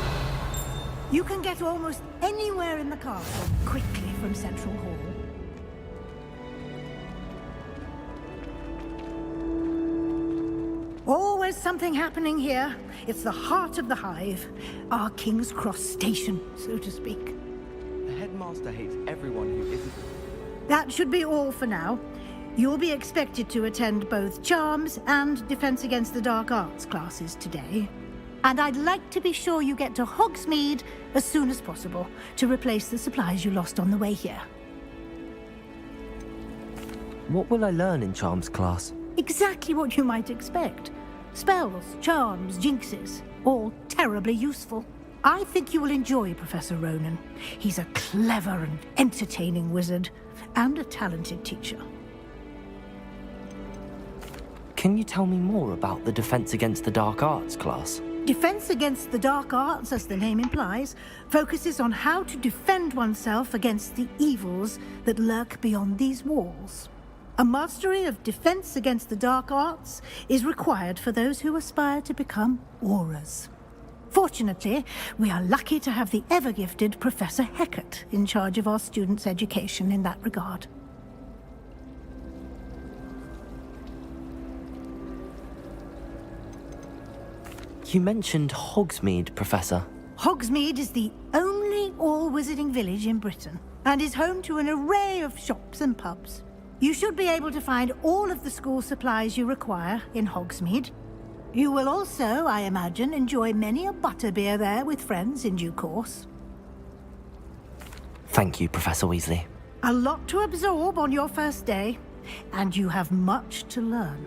You can get almost anywhere in the castle quickly from Central Hall. Always something happening here. It's the heart of the hive. Our King's Cross station, so to speak. The headmaster hates everyone who isn't... That should be all for now. You'll be expected to attend both Charms and Defense Against the Dark Arts classes today. And I'd like to be sure you get to Hogsmeade as soon as possible to replace the supplies you lost on the way here. What will I learn in Charms class? Exactly what you might expect. Spells, charms, jinxes, all terribly useful. I think you will enjoy Professor Ronan. He's a clever and entertaining wizard, and a talented teacher. Can you tell me more about the Defense Against the Dark Arts class? Defense Against the Dark Arts, as the name implies, focuses on how to defend oneself against the evils that lurk beyond these walls. A mastery of Defense Against the Dark Arts is required for those who aspire to become Aurors. Fortunately, we are lucky to have the ever-gifted Professor Hecat in charge of our students' education in that regard. You mentioned Hogsmeade, Professor. Hogsmeade is the only all-wizarding village in Britain, and is home to an array of shops and pubs. You should be able to find all of the school supplies you require in Hogsmeade. You will also, I imagine, enjoy many a butterbeer there with friends in due course. Thank you, Professor Weasley. A lot to absorb on your first day, and you have much to learn.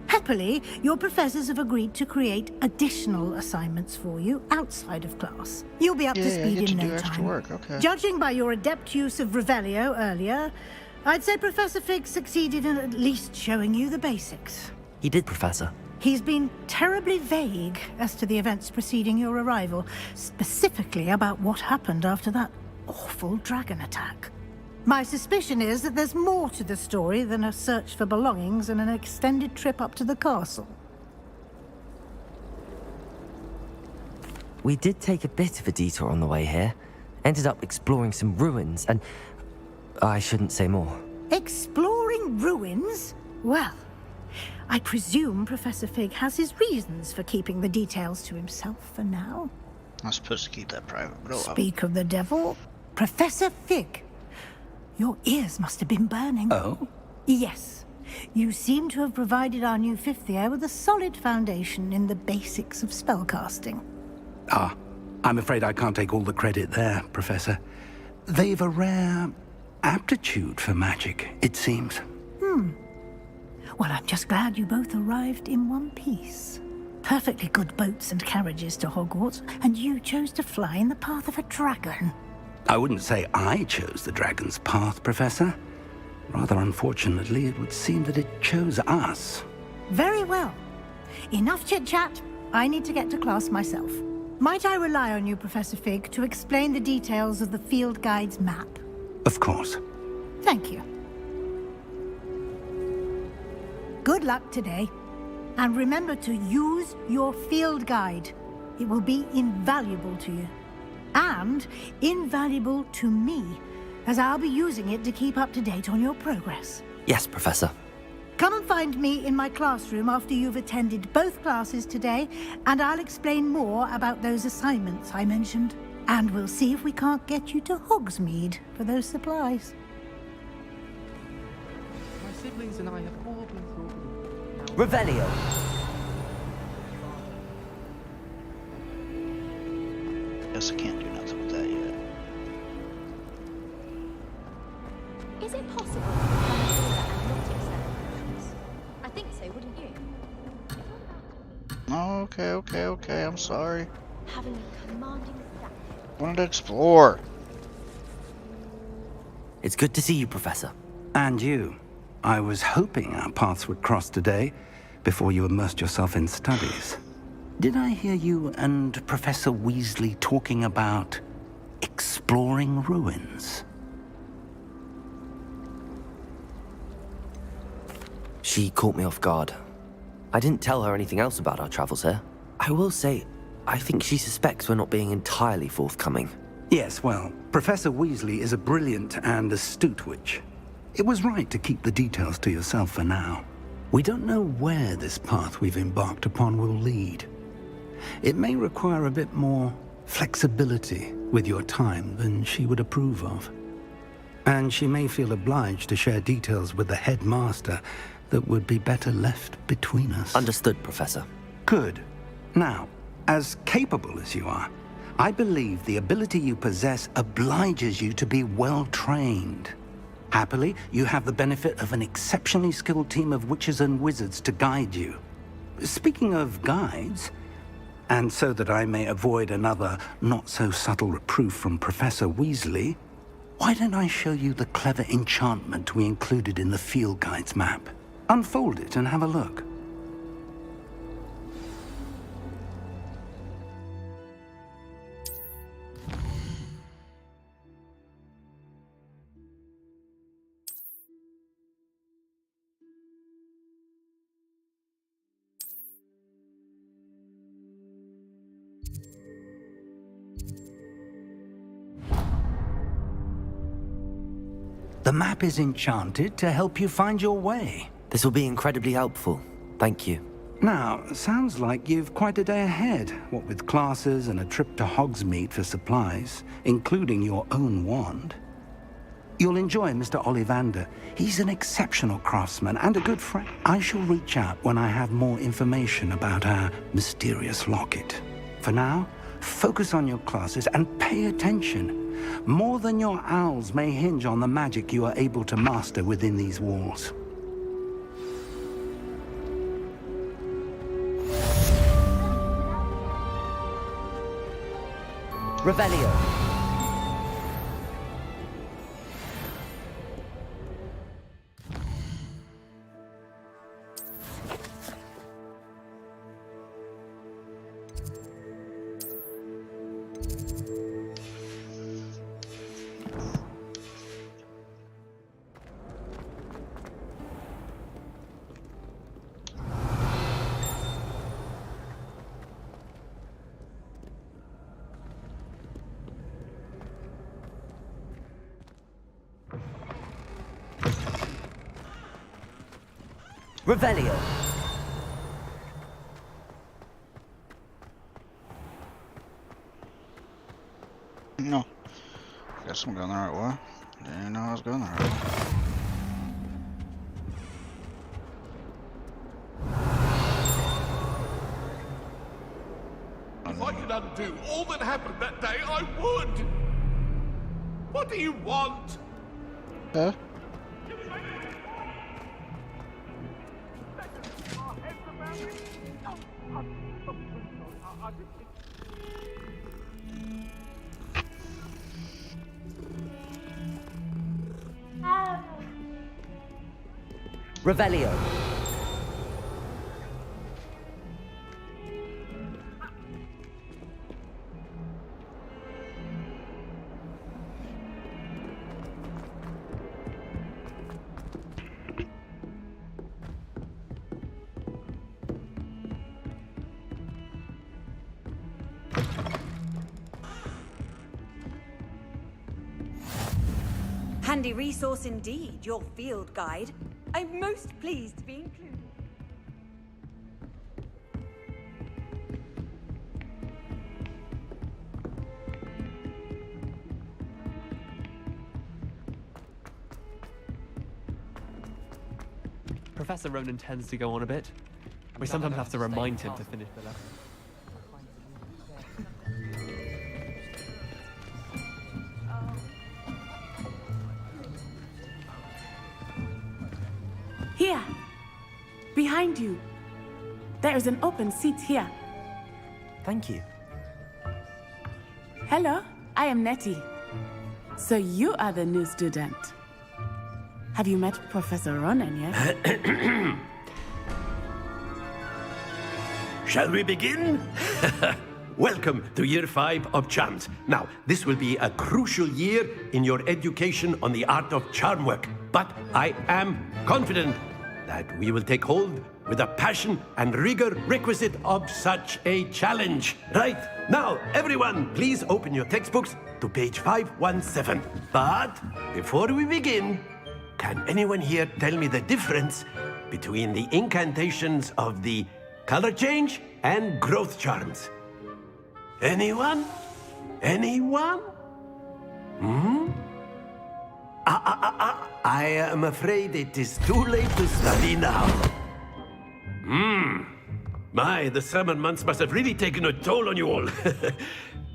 Happily, your professors have agreed to create additional assignments for you outside of class. You'll be up to speed in no time. Work. Okay. Judging by your adept use of Revelio earlier, I'd say Professor Fig succeeded in at least showing you the basics. He did, Professor. He's been terribly vague as to the events preceding your arrival, specifically about what happened after that awful dragon attack. My suspicion is that there's more to the story than a search for belongings and an extended trip up to the castle. We did take a bit of a detour on the way here. Ended up exploring some ruins and... I shouldn't say more. Exploring ruins? Well, I presume Professor Fig has his reasons for keeping the details to himself for now. I'm supposed to keep that private, but Speak of the devil. Professor Fig, your ears must have been burning. Oh? Yes. You seem to have provided our new fifth year with a solid foundation in the basics of spellcasting. Ah, I'm afraid I can't take all the credit there, Professor. They've a rare aptitude for magic, it seems. Well, I'm just glad you both arrived in one piece. Perfectly good boats and carriages to Hogwarts, and you chose to fly in the path of a dragon. I wouldn't say I chose the dragon's path, Professor. Rather unfortunately, it would seem that it chose us. Very well. Enough chit-chat. I need to get to class myself. Might I rely on you, Professor Fig, to explain the details of the field guide's map? Of course. Thank you. Good luck today. And remember to use your field guide. It will be invaluable to you. And invaluable to me, as I'll be using it to keep up to date on your progress. Yes, Professor. Come and find me in my classroom after you've attended both classes today, and I'll explain more about those assignments I mentioned. And we'll see if we can't get you to Hogsmeade for those supplies. My siblings and I have all been through. Revelio. Guess I can't do nothing with that yet. Is it possible to become a leader and not accept questions? I think so, wouldn't you? Okay, I'm sorry. Having a commanding stature. Wanted to explore. It's good to see you, Professor. And you. I was hoping our paths would cross today, before you immersed yourself in studies. Did I hear you and Professor Weasley talking about exploring ruins? She caught me off guard. I didn't tell her anything else about our travels here. I will say, I think she suspects we're not being entirely forthcoming. Yes, well, Professor Weasley is a brilliant and astute witch. It was right to keep the details to yourself for now. We don't know where this path we've embarked upon will lead. It may require a bit more flexibility with your time than she would approve of. And she may feel obliged to share details with the headmaster that would be better left between us. Understood, Professor. Good. Now, as capable as you are, I believe the ability you possess obliges you to be well trained. Happily, you have the benefit of an exceptionally skilled team of witches and wizards to guide you. Speaking of guides, and so that I may avoid another not-so-subtle reproof from Professor Weasley, why don't I show you the clever enchantment we included in the field guide's map? Unfold it and have a look. The map is enchanted to help you find your way. This will be incredibly helpful. Thank you. Now, sounds like you've quite a day ahead, what with classes and a trip to Hogsmeade for supplies, including your own wand. You'll enjoy Mr. Ollivander. He's an exceptional craftsman and a good friend. I shall reach out when I have more information about our mysterious locket. For now, focus on your classes and pay attention. More than your owls may hinge on the magic you are able to master within these walls. Revelio. Revelio. No. Guess I'm going the right way. Didn't know I was going the right way. If I could undo all that happened that day, I would! What do you want? Huh? Revelio. Handy resource indeed, your field guide. I'm most pleased to be included. Professor Ronan tends to go on a bit. We sometimes have to remind him to finish the lesson. Here, behind you. There is an open seat here. Thank you. Hello, I am Nettie. So you are the new student. Have you met Professor Ronan yet? Shall we begin? Welcome to Year 5 of Charms. Now, this will be a crucial year in your education on the art of charm work. But I am confident that we will take hold with the passion and rigor requisite of such a challenge. Right, now, everyone, please open your textbooks to page 517. But before we begin, can anyone here tell me the difference between the incantations of the color change and growth charms? Anyone? Anyone? I am afraid it is too late to study now. My, the summer months must have really taken a toll on you all.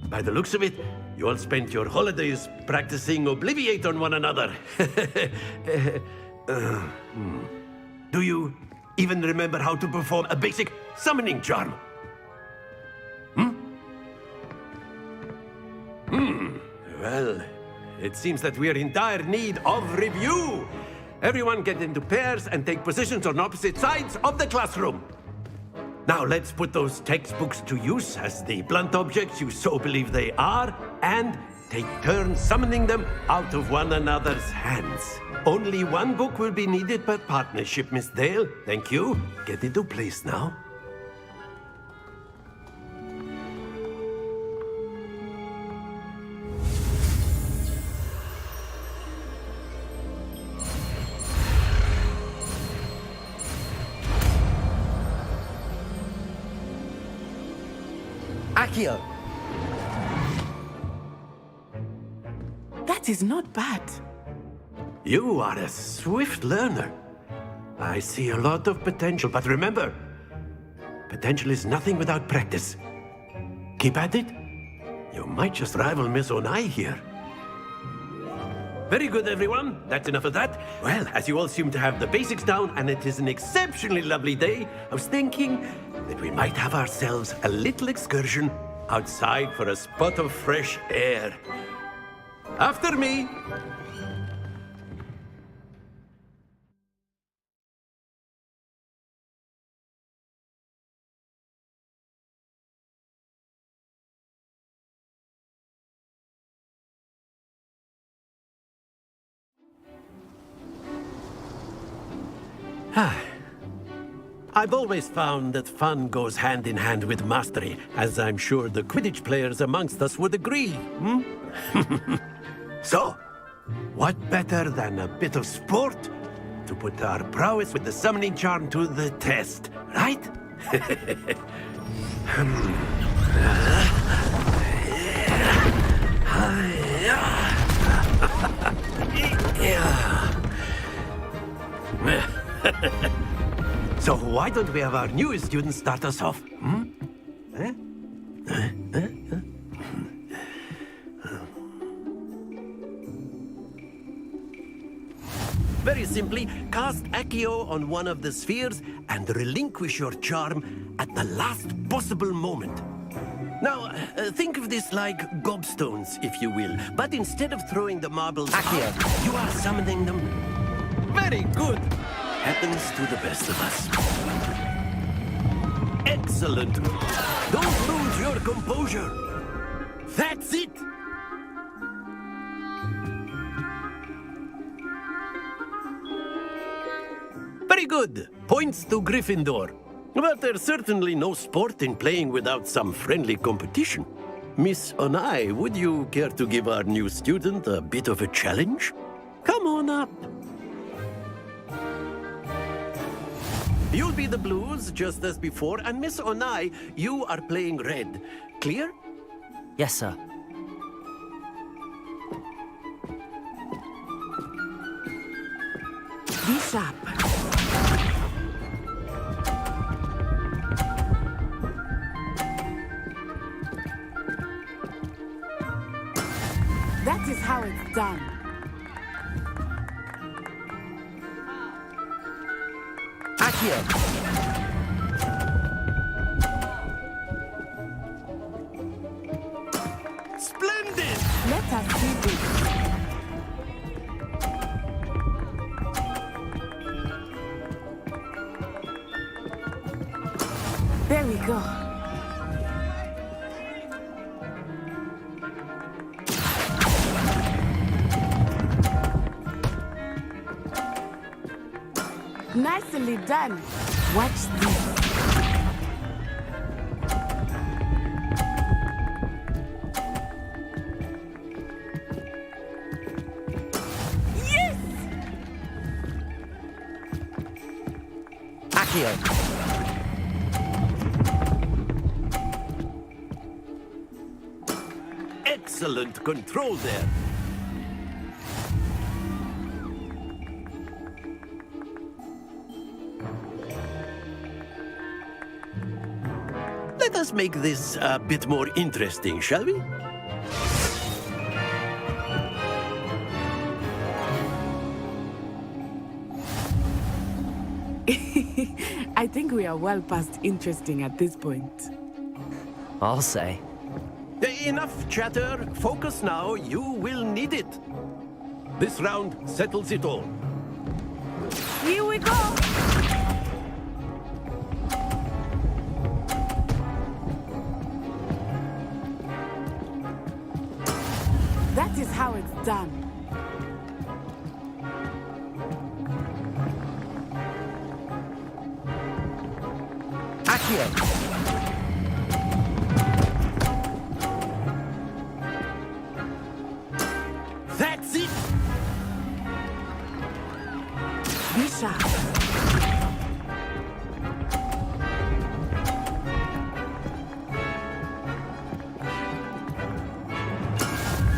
By the looks of it, you all spent your holidays practicing Obliviate on one another. Do you even remember how to perform a basic summoning charm? Well, it seems that we are in dire need of review. Everyone get into pairs and take positions on opposite sides of the classroom. Now let's put those textbooks to use as the blunt objects you so believe they are, and take turns summoning them out of one another's hands. Only one book will be needed per partnership, Miss Dale. Thank you. Get into place now. Accio! That is not bad. You are a swift learner. I see a lot of potential, but remember, potential is nothing without practice. Keep at it. You might just rival Miss Onai here. Very good, everyone. That's enough of that. Well, as you all seem to have the basics down, and it is an exceptionally lovely day, I was thinking that we might have ourselves a little excursion outside for a spot of fresh air. After me. I've always found that fun goes hand in hand with mastery, as I'm sure the Quidditch players amongst us would agree. So, what better than a bit of sport to put our prowess with the summoning charm to the test, right? So why don't we have our newest student start us off? Very simply, cast Accio on one of the spheres and relinquish your charm at the last possible moment. Now, think of this like gobstones, if you will. But instead of throwing the marbles out, you are summoning them. Very good. Happens to the best of us. Excellent. Don't lose your composure. That's it. Very good. Points to Gryffindor. But there's certainly no sport in playing without some friendly competition. Miss Onai, would you care to give our new student a bit of a challenge? Come on up. You'll be the blues, just as before, and Miss Onai, you are playing red. Clear? Yes, sir. Be sharp. That is how it's done. Accio! Splendid! Let us see this. There we go. Nicely done. Watch this. Yes! Accio! Excellent control there. Let us make this a bit more interesting, shall we? I think we are well past interesting at this point. I'll say. Enough chatter. Focus now. You will need it. This round settles it all. Here we go! That is how it's done. Accio! That's it! Be sharp.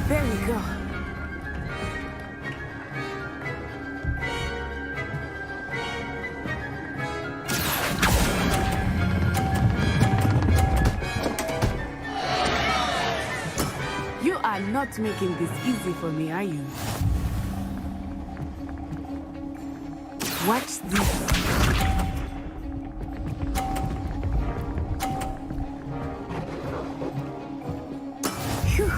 There we go. You are not making this easy for me, are you? Watch this. Phew.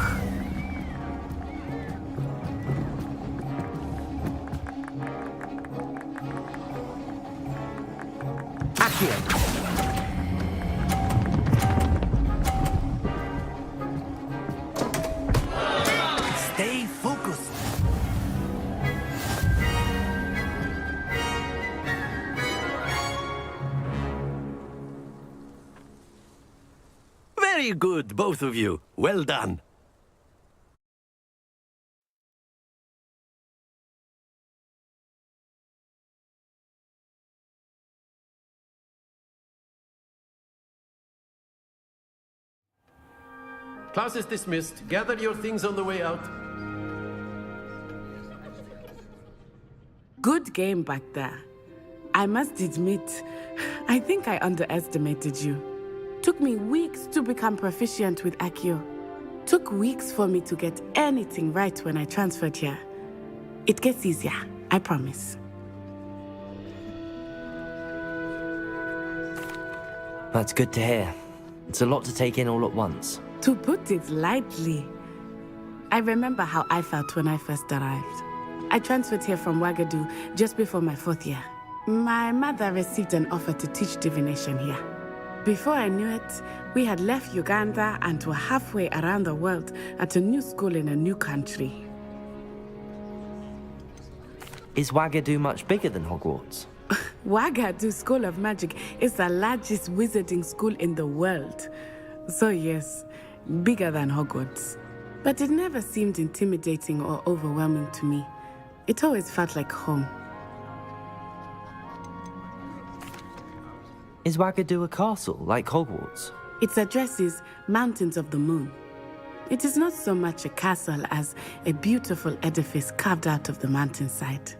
Accio! Stay focused. Very good, both of you. Well done. Class is dismissed. Gather your things on the way out. Good game back there. I must admit, I think I underestimated you. Took me weeks to become proficient with Accio. Took weeks for me to get anything right when I transferred here. It gets easier, I promise. That's good to hear. It's a lot to take in all at once. To put it lightly, I remember how I felt when I first arrived. I transferred here from Ouagadougou just before my 4th year. My mother received an offer to teach divination here. Before I knew it, we had left Uganda and were halfway around the world at a new school in a new country. Is Ouagadougou much bigger than Hogwarts? Ouagadougou School of Magic is the largest wizarding school in the world. So yes, bigger than Hogwarts. But it never seemed intimidating or overwhelming to me. It always felt like home. Is Wagadu a castle, like Hogwarts? Its address is Mountains of the Moon. It is not so much a castle as a beautiful edifice carved out of the mountainside.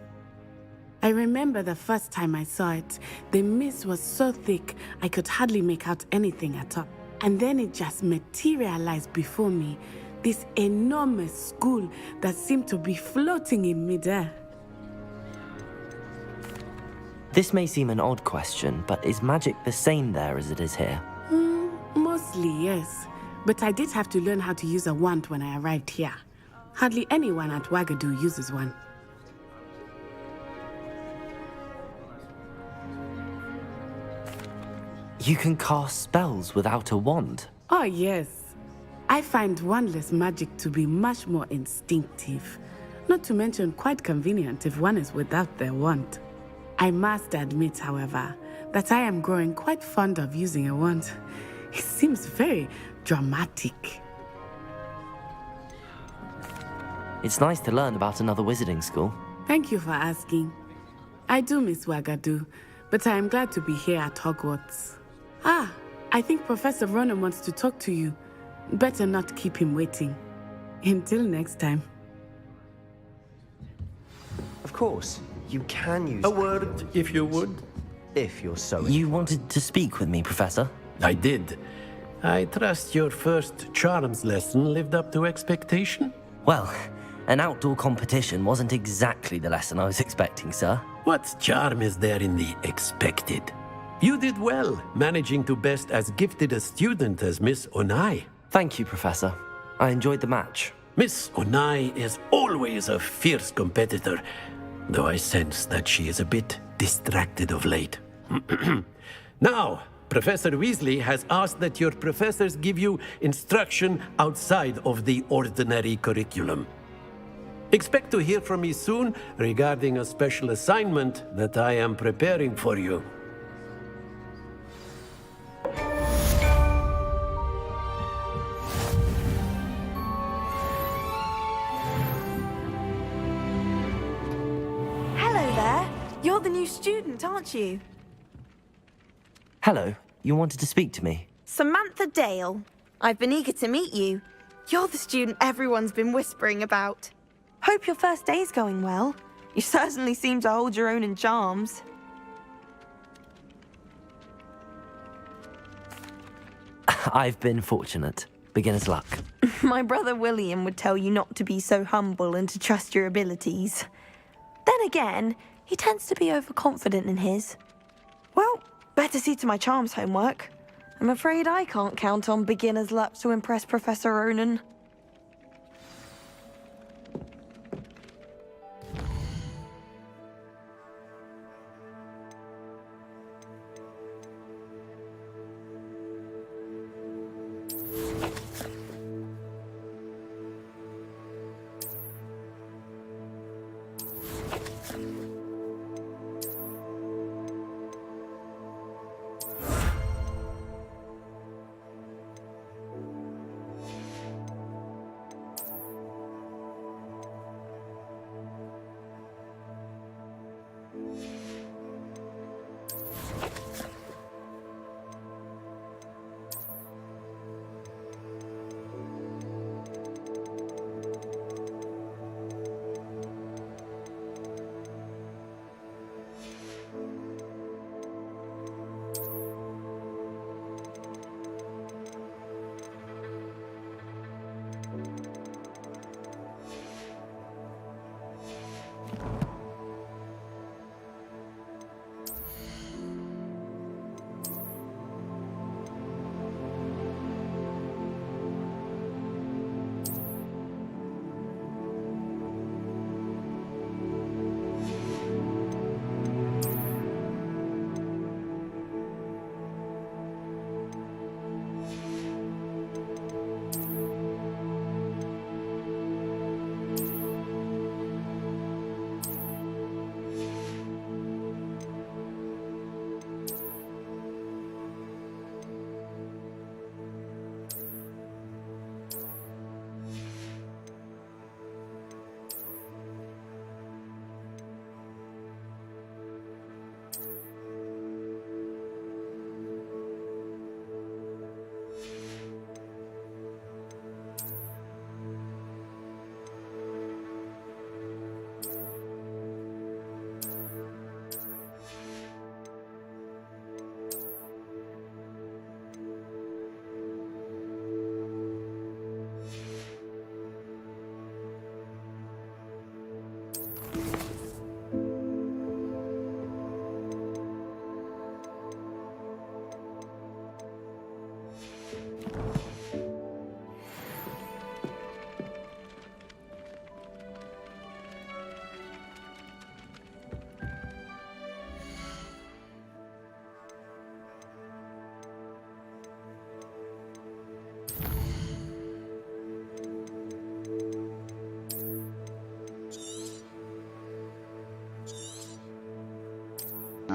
I remember the first time I saw it, the mist was so thick I could hardly make out anything at all. And then it just materialized before me, this enormous school that seemed to be floating in midair. This may seem an odd question, but is magic the same there as it is here? Mostly, yes. But I did have to learn how to use a wand when I arrived here. Hardly anyone at Wagadu uses one. You can cast spells without a wand? Oh, yes. I find wandless magic to be much more instinctive. Not to mention quite convenient if one is without their wand. I must admit, however, that I am growing quite fond of using a wand. It seems very dramatic. It's nice to learn about another wizarding school. Thank you for asking. I do miss Wagadu, but I am glad to be here at Hogwarts. Ah, I think Professor Ronan wants to talk to you. Better not keep him waiting. Until next time. Of course, you can use... A word, if you would. If you're so... You wanted to speak with me, Professor? I did. I trust your first charms lesson lived up to expectation? Well, an outdoor competition wasn't exactly the lesson I was expecting, sir. What charm is there in the expected? You did well, managing to best as gifted a student as Miss Onai. Thank you, Professor. I enjoyed the match. Miss Onai is always a fierce competitor, though I sense that she is a bit distracted of late. Now, Professor Weasley has asked that your professors give you instruction outside of the ordinary curriculum. Expect to hear from me soon regarding a special assignment that I am preparing for you. Hello there. You're the new student, aren't you? Hello, you wanted to speak to me? Samantha Dale. I've been eager to meet you. You're the student everyone's been whispering about. Hope your first day's going well. You certainly seem to hold your own in charms. I've been fortunate. Beginner's luck. My brother William would tell you not to be so humble and to trust your abilities. Then again, he tends to be overconfident in his. Well, better see to my charms homework. I'm afraid I can't count on beginner's luck to impress Professor Ronan.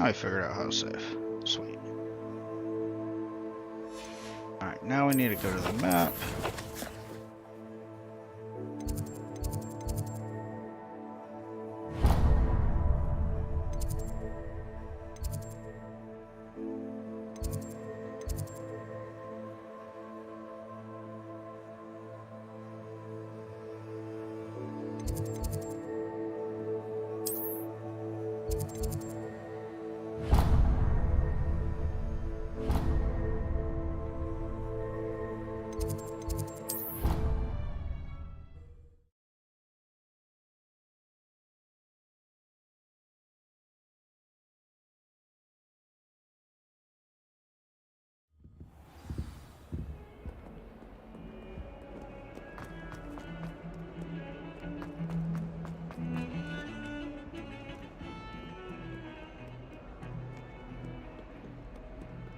Now I figured out how to save. Sweet. Alright, now we need to go to the map.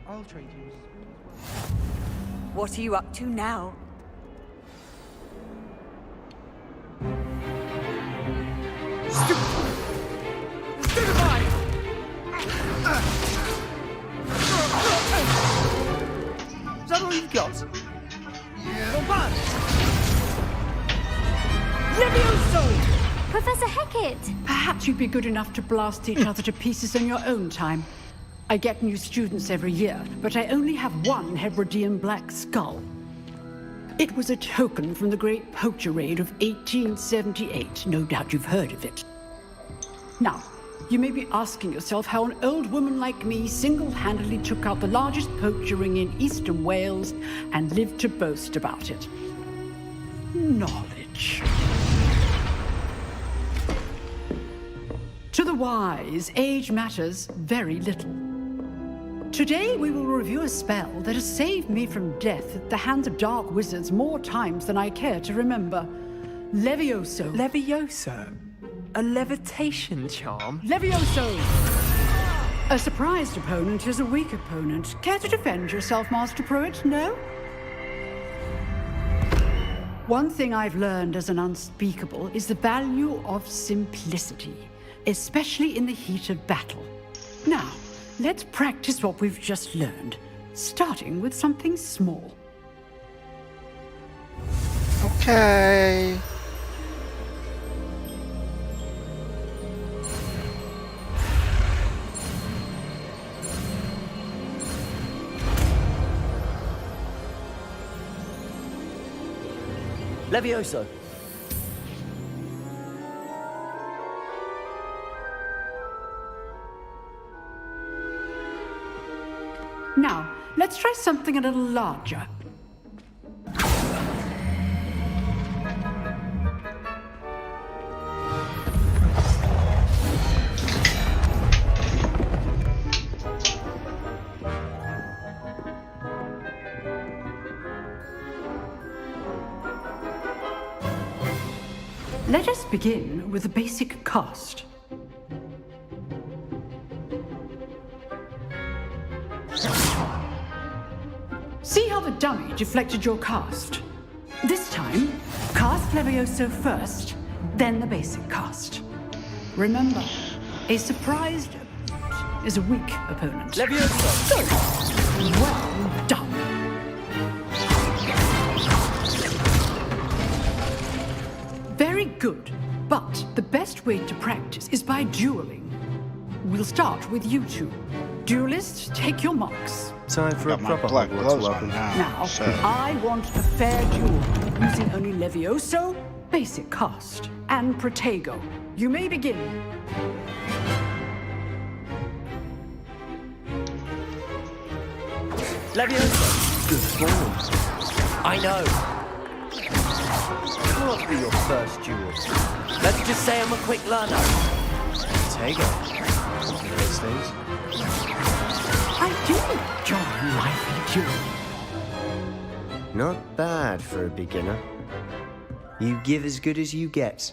I'll trade you. What are you up to now? Is that all you've got? Not bad. Levioso! Professor Hecat! Perhaps you'd be good enough to blast each other to pieces in your own time. I get new students every year, but I only have one Hebridean black skull. It was a token from the Great Poacher Raid of 1878. No doubt you've heard of it. Now, you may be asking yourself how an old woman like me single-handedly took out the largest poacher ring in eastern Wales and lived to boast about it. Knowledge. To the wise, age matters very little. Today we will review a spell that has saved me from death at the hands of dark wizards more times than I care to remember. Levioso. Levioso? A levitation charm? Levioso! A surprised opponent is a weak opponent. Care to defend yourself, Master Pruitt? No? One thing I've learned as an unspeakable is the value of simplicity, especially in the heat of battle. Now, let's practice what we've just learned, starting with something small. Okay. Levioso. Now, let's try something a little larger. Let us begin with the basic cast. See how the dummy deflected your cast? This time, cast Levioso first, then the basic cast. Remember, a surprised opponent is a weak opponent. Levioso! Good. Well done. Very good, but the best way to practice is by dueling. We'll start with you two. Duelists, take your marks. Time for a proper Hogwarts welcome. Now, I want a fair duel, using only Levioso, basic cast, and Protego. You may begin. Levioso! Good performance. I know. Will not be your first duel. Let's just say I'm a quick learner. Protego. Those things. I do enjoy lively dueling. Not bad for a beginner. You give as good as you get.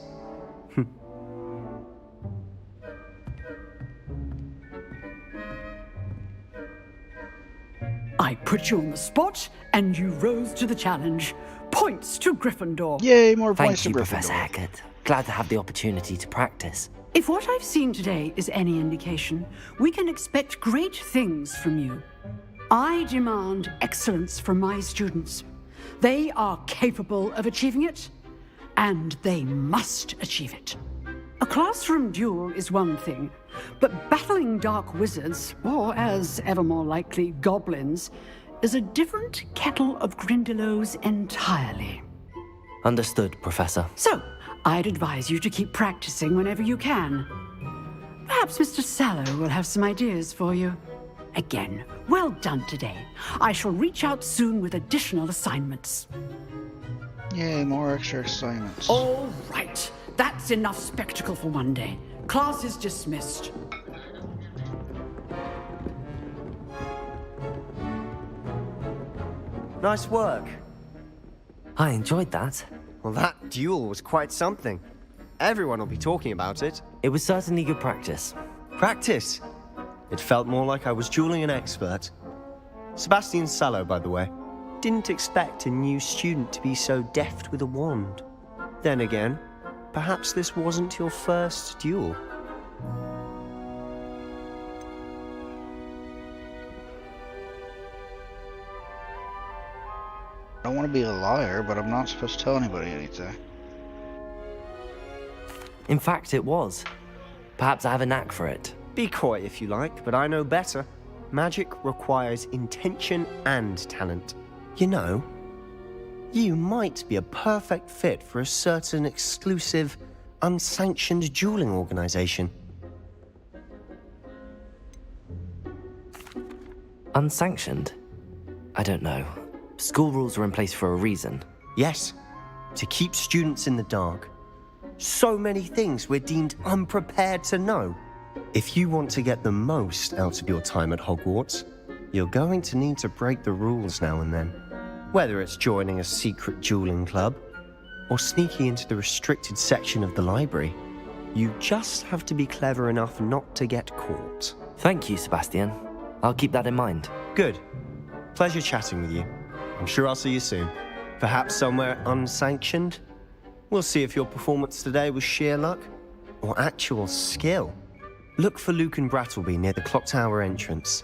I put you on the spot, and you rose to the challenge. Points to Gryffindor. Yay, more Thank points you, to Gryffindor. Professor Hecat. Glad to have the opportunity to practice. If what I've seen today is any indication, we can expect great things from you. I demand excellence from my students. They are capable of achieving it, and they must achieve it. A classroom duel is one thing, but battling dark wizards, or as ever more likely, goblins, is a different kettle of Grindylows entirely. Understood, Professor. So, I'd advise you to keep practicing whenever you can. Perhaps Mr. Sallow will have some ideas for you. Again, well done today. I shall reach out soon with additional assignments. Yay, more extra assignments. All right. That's enough spectacle for one day. Class is dismissed. Nice work. I enjoyed that. Well, that duel was quite something. Everyone will be talking about it. It was certainly good practice. Practice? It felt more like I was dueling an expert. Sebastian Sallow, by the way. Didn't expect a new student to be so deft with a wand. Then again, perhaps this wasn't your first duel. I don't want to be a liar, but I'm not supposed to tell anybody anything. In fact, it was. Perhaps I have a knack for it. Be coy if you like, but I know better. Magic requires intention and talent. You know, you might be a perfect fit for a certain exclusive, unsanctioned dueling organization. Unsanctioned? I don't know. School rules are in place for a reason. Yes, to keep students in the dark. So many things we're deemed unprepared to know. If you want to get the most out of your time at Hogwarts, you're going to need to break the rules now and then. Whether it's joining a secret dueling club, or sneaking into the restricted section of the library, you just have to be clever enough not to get caught. Thank you, Sebastian. I'll keep that in mind. Good. Pleasure chatting with you. I'm sure I'll see you soon. Perhaps somewhere unsanctioned? We'll see if your performance today was sheer luck or actual skill. Look for Luke and Brattleby near the clock tower entrance,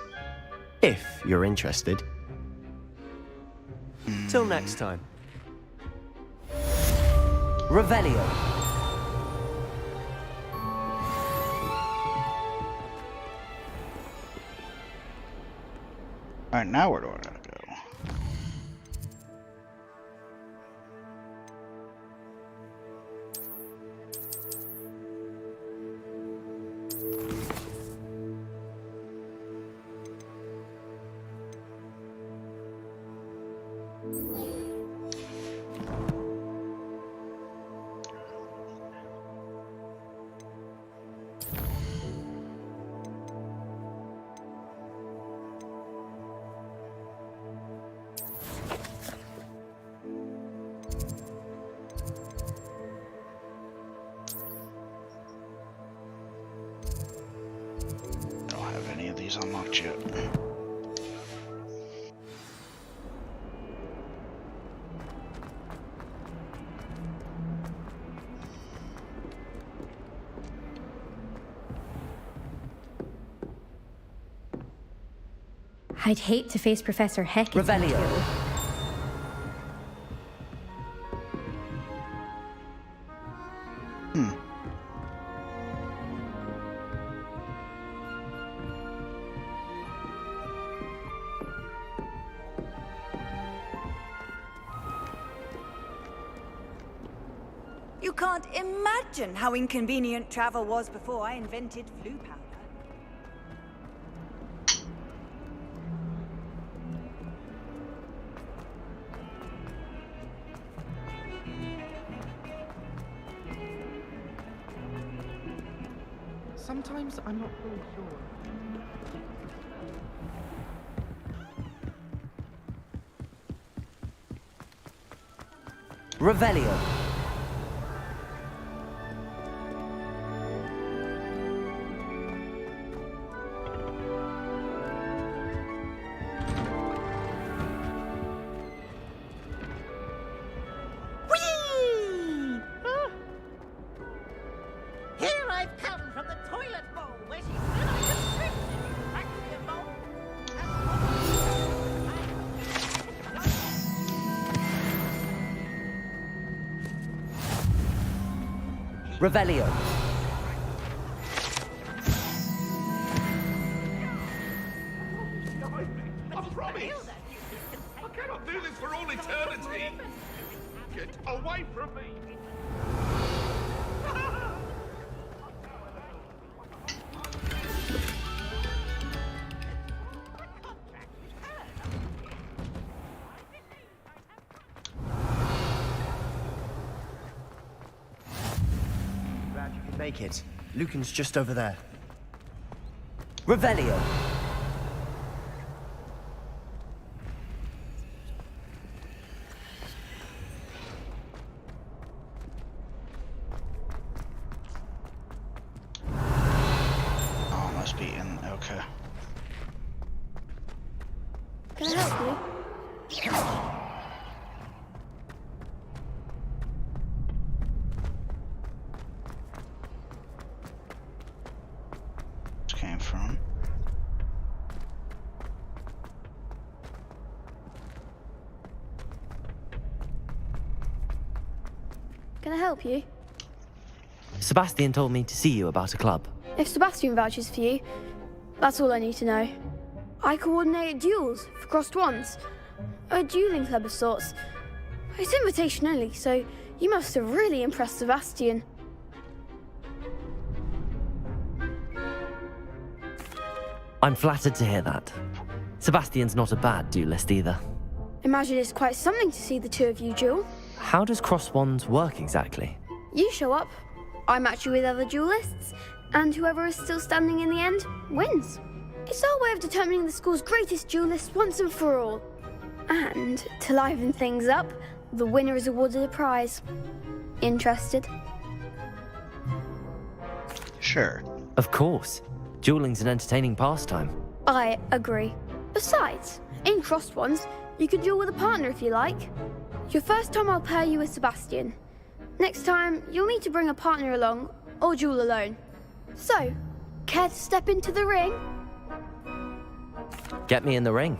if you're interested. Till next time. Revelio. Alright, now where do I gotta go? Unlocked yet. I'd hate to face Professor Heck. Revelio. You can't imagine how inconvenient travel was before I invented flu powder. Sometimes I'm not really sure. Revelio. Here I've come Revelio. I promise! I cannot do this for all eternity! Get away from me! Glad you could make it. Lucan's just over there. Revelio. Oh, must be in. Okay. Can I help you? Came from. Can I help you? Sebastian told me to see you about a club. If Sebastian vouches for you, that's all I need to know. I coordinate duels for crossed wands. A dueling club of sorts. It's invitation only, so you must have really impressed Sebastian. I'm flattered to hear that. Sebastian's not a bad duelist either. Imagine it's quite something to see the two of you duel. How does cross wands work exactly? You show up, I match you with other duelists, and whoever is still standing in the end wins. It's our way of determining the school's greatest duelist once and for all. And to liven things up, the winner is awarded a prize. Interested? Sure. Of course. Dueling's an entertaining pastime. I agree. Besides, in crossed ones, you can duel with a partner if you like. Your first time I'll pair you with Sebastian. Next time, you'll need to bring a partner along, or duel alone. So, care to step into the ring? Get me in the ring.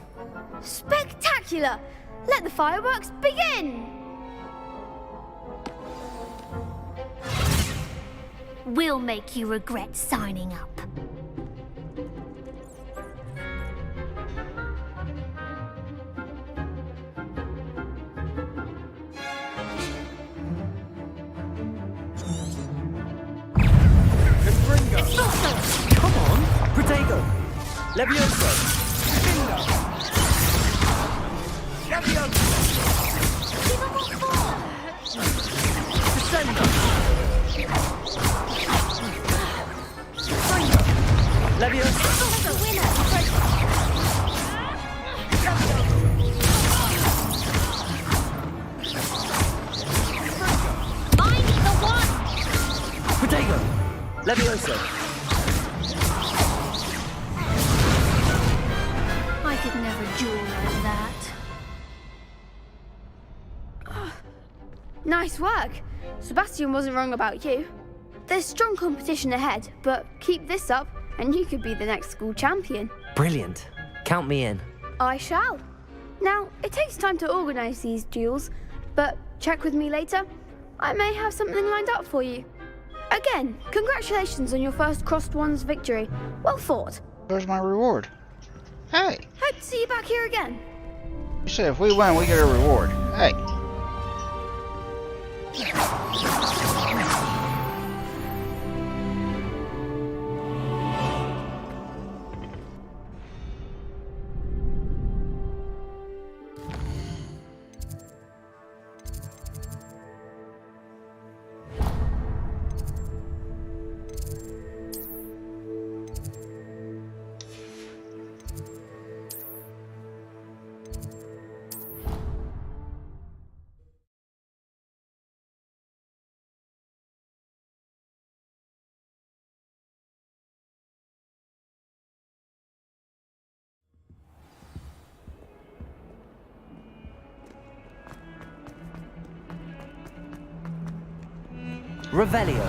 Spectacular! Let the fireworks begin! We'll make you regret signing up. Come on! Protego! Levioso! Descendo! Levioso! Mind the one! Protego! Levioso! I could never duel like that. Nice work. Sebastian wasn't wrong about you. There's strong competition ahead, but keep this up and you could be the next school champion. Brilliant. Count me in. I shall. Now, it takes time to organise these duels, but check with me later. I may have something lined up for you. Again, congratulations on your first crossed wands victory. Well fought. Where's my reward? Hey. Hope to see you back here again. You said if we win, we get a reward. Hey. Revelio.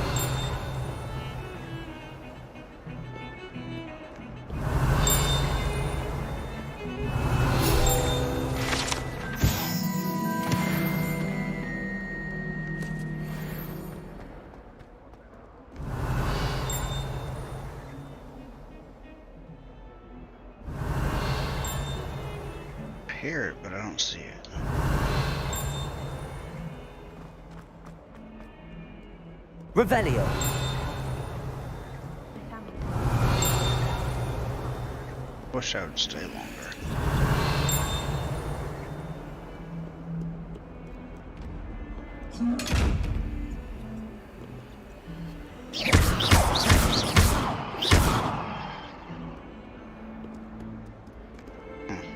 hear it, but I don't see it. Revelio. Wish I would stay longer.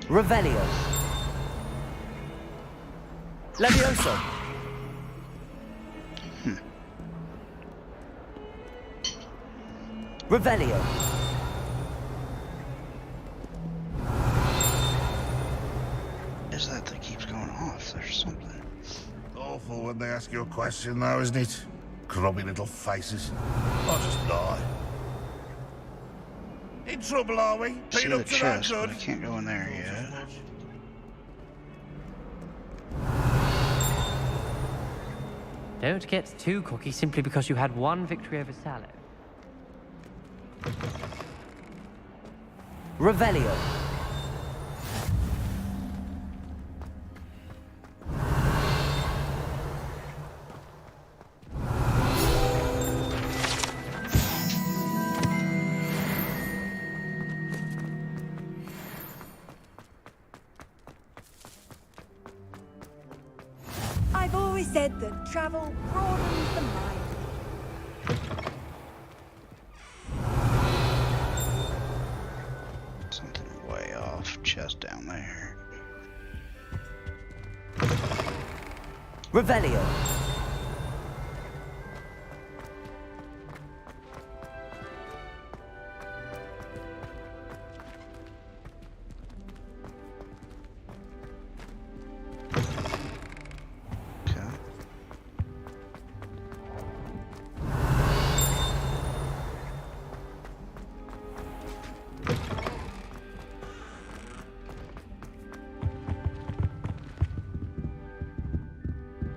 Revelio. Levioso. Revelio. Is that keeps going off? There's something. Awful when they ask you a question, though, isn't it? Grubby little faces. I'll just die. In trouble, are we? See Been the up to that chest, good? but I can't go in there yet. Don't get too cocky simply because you had one victory over Sallow. Revelio. I've always said that travel broadens the mind. Something way off. Chest down there. Revelio.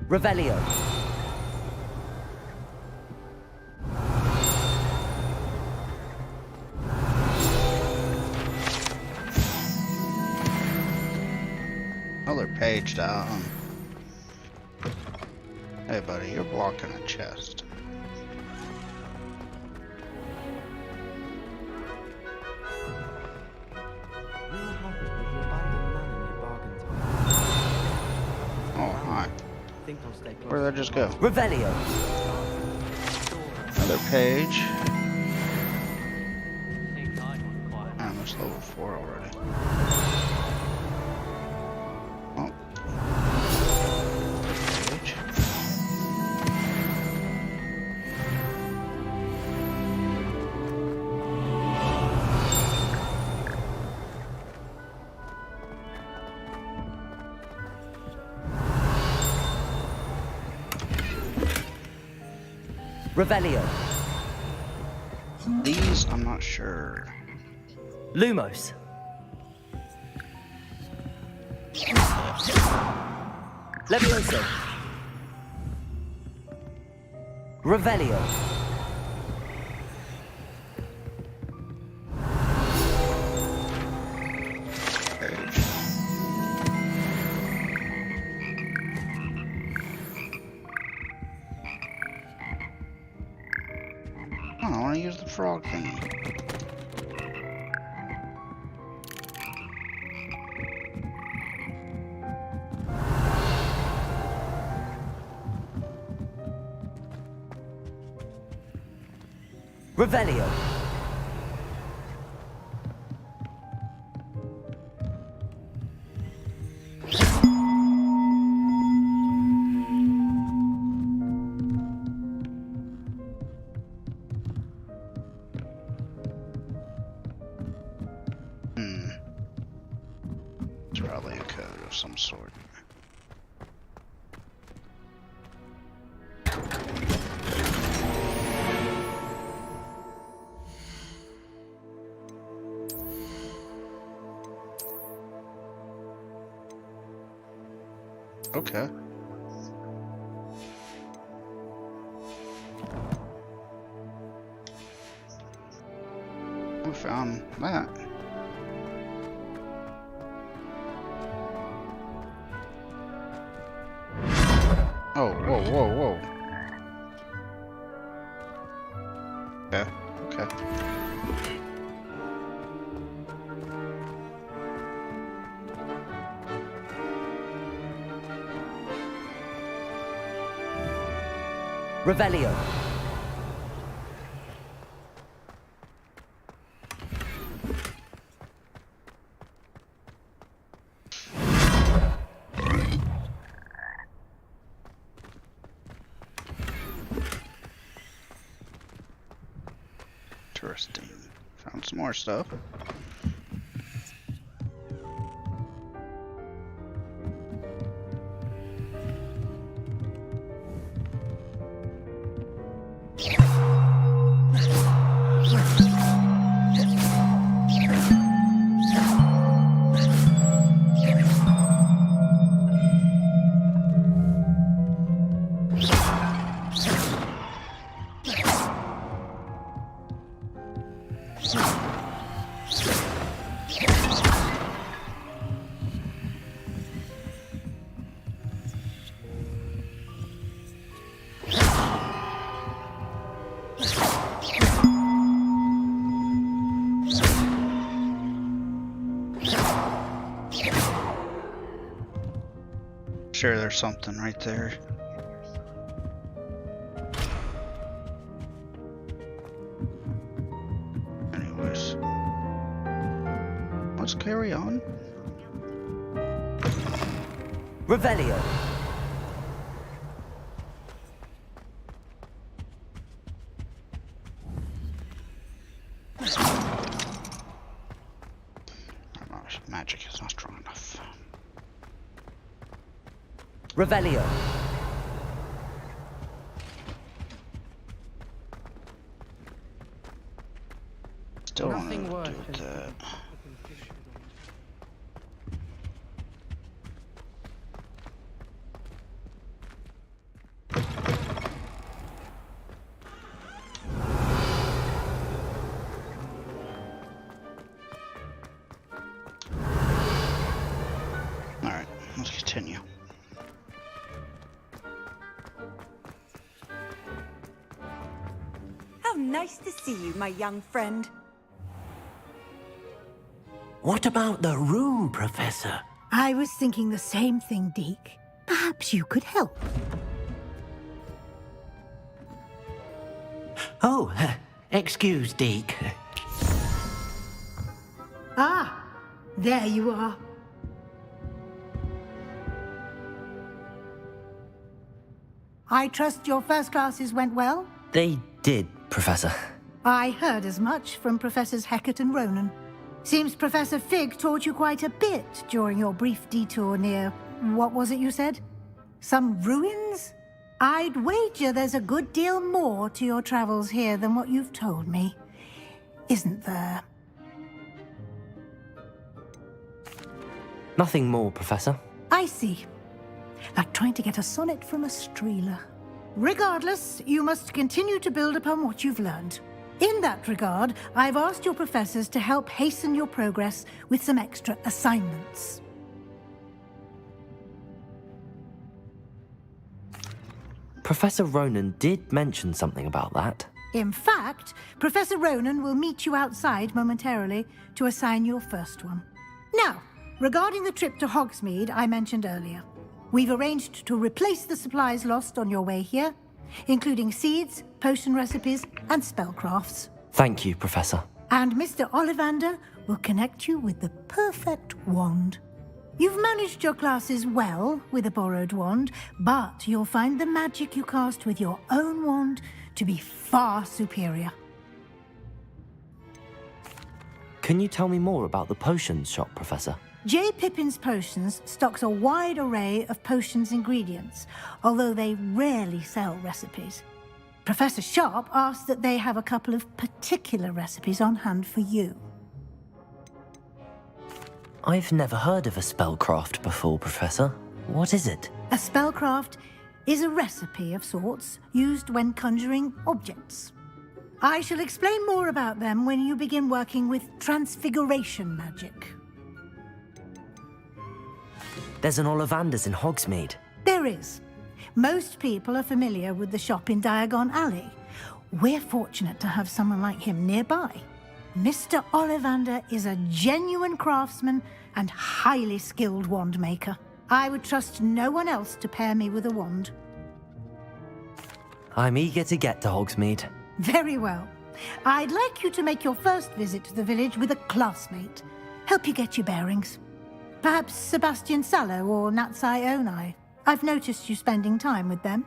Revelio. Another page down. Hey buddy, you're blocking a chest. Oh, hi. Where did I just go? Revelio. Another page. I'm almost level 4 already. Oh. Page. Revelio. These, I'm not sure. Lumos. Levioso. Revelio. Oh, I want to use the frog thingy. Revelio. It's probably a code of some sort. Okay. We found that. Oh, whoa, whoa, whoa. Yeah, okay. Revelio. Interesting. Found some more stuff. Sure, there's something right there. Anyways, let's carry on. Revelio. Magic is not strong enough. Revelio. Still nothing worth do with that. Alright, let's continue. How nice to see you, my young friend. What about the room, Professor? I was thinking the same thing, Deke. Perhaps you could help. Oh, excuse, Deke. Ah, there you are. I trust your first classes went well? They did, Professor. I heard as much from Professors Hecat and Ronan. Seems Professor Fig taught you quite a bit during your brief detour near... what was it you said? Some ruins? I'd wager there's a good deal more to your travels here than what you've told me. Isn't there? Nothing more, Professor. I see. Like trying to get a sonnet from a streeler. Regardless, you must continue to build upon what you've learned. In that regard, I've asked your professors to help hasten your progress with some extra assignments. Professor Ronan did mention something about that. In fact, Professor Ronan will meet you outside momentarily to assign your first one. Now, regarding the trip to Hogsmeade I mentioned earlier, we've arranged to replace the supplies lost on your way here, including seeds, potion recipes, and spellcrafts. Thank you, Professor. And Mr. Ollivander will connect you with the perfect wand. You've managed your classes well with a borrowed wand, but you'll find the magic you cast with your own wand to be far superior. Can you tell me more about the potions shop, Professor? J. Pippin's Potions stocks a wide array of potions ingredients, although they rarely sell recipes. Professor Sharp asked that they have a couple of particular recipes on hand for you. I've never heard of a spellcraft before, Professor. What is it? A spellcraft is a recipe of sorts used when conjuring objects. I shall explain more about them when you begin working with transfiguration magic. There's an Ollivander's in Hogsmeade. There is. Most people are familiar with the shop in Diagon Alley. We're fortunate to have someone like him nearby. Mr. Ollivander is a genuine craftsman and highly skilled wand maker. I would trust no one else to pair me with a wand. I'm eager to get to Hogsmeade. Very well. I'd like you to make your first visit to the village with a classmate. Help you get your bearings. Perhaps Sebastian Sallow or Natsai Onai. I've noticed you spending time with them.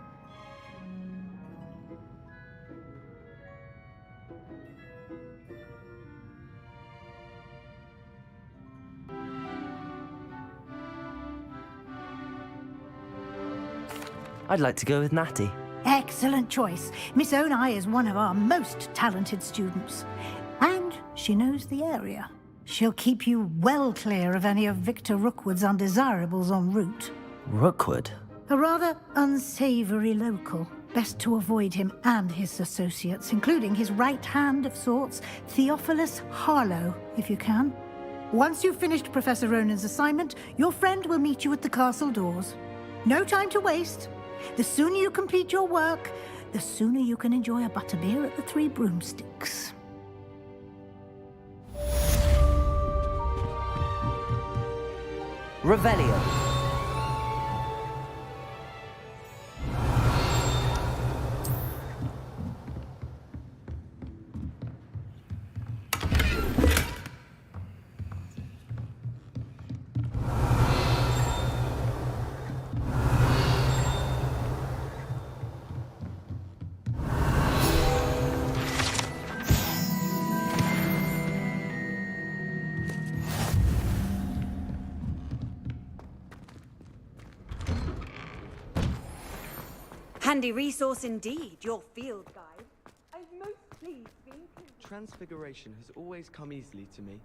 I'd like to go with Natty. Excellent choice. Miss Onai is one of our most talented students. And she knows the area. She'll keep you well clear of any of Victor Rookwood's undesirables en route. Rookwood? A rather unsavory local. Best to avoid him and his associates, including his right hand of sorts, Theophilus Harlow, if you can. Once you've finished Professor Ronan's assignment, your friend will meet you at the castle doors. No time to waste. The sooner you complete your work, the sooner you can enjoy a butterbeer at the Three Broomsticks. Revelio. Handy resource indeed, your field guide. I'm most pleased being... Transfiguration has always come easily to me.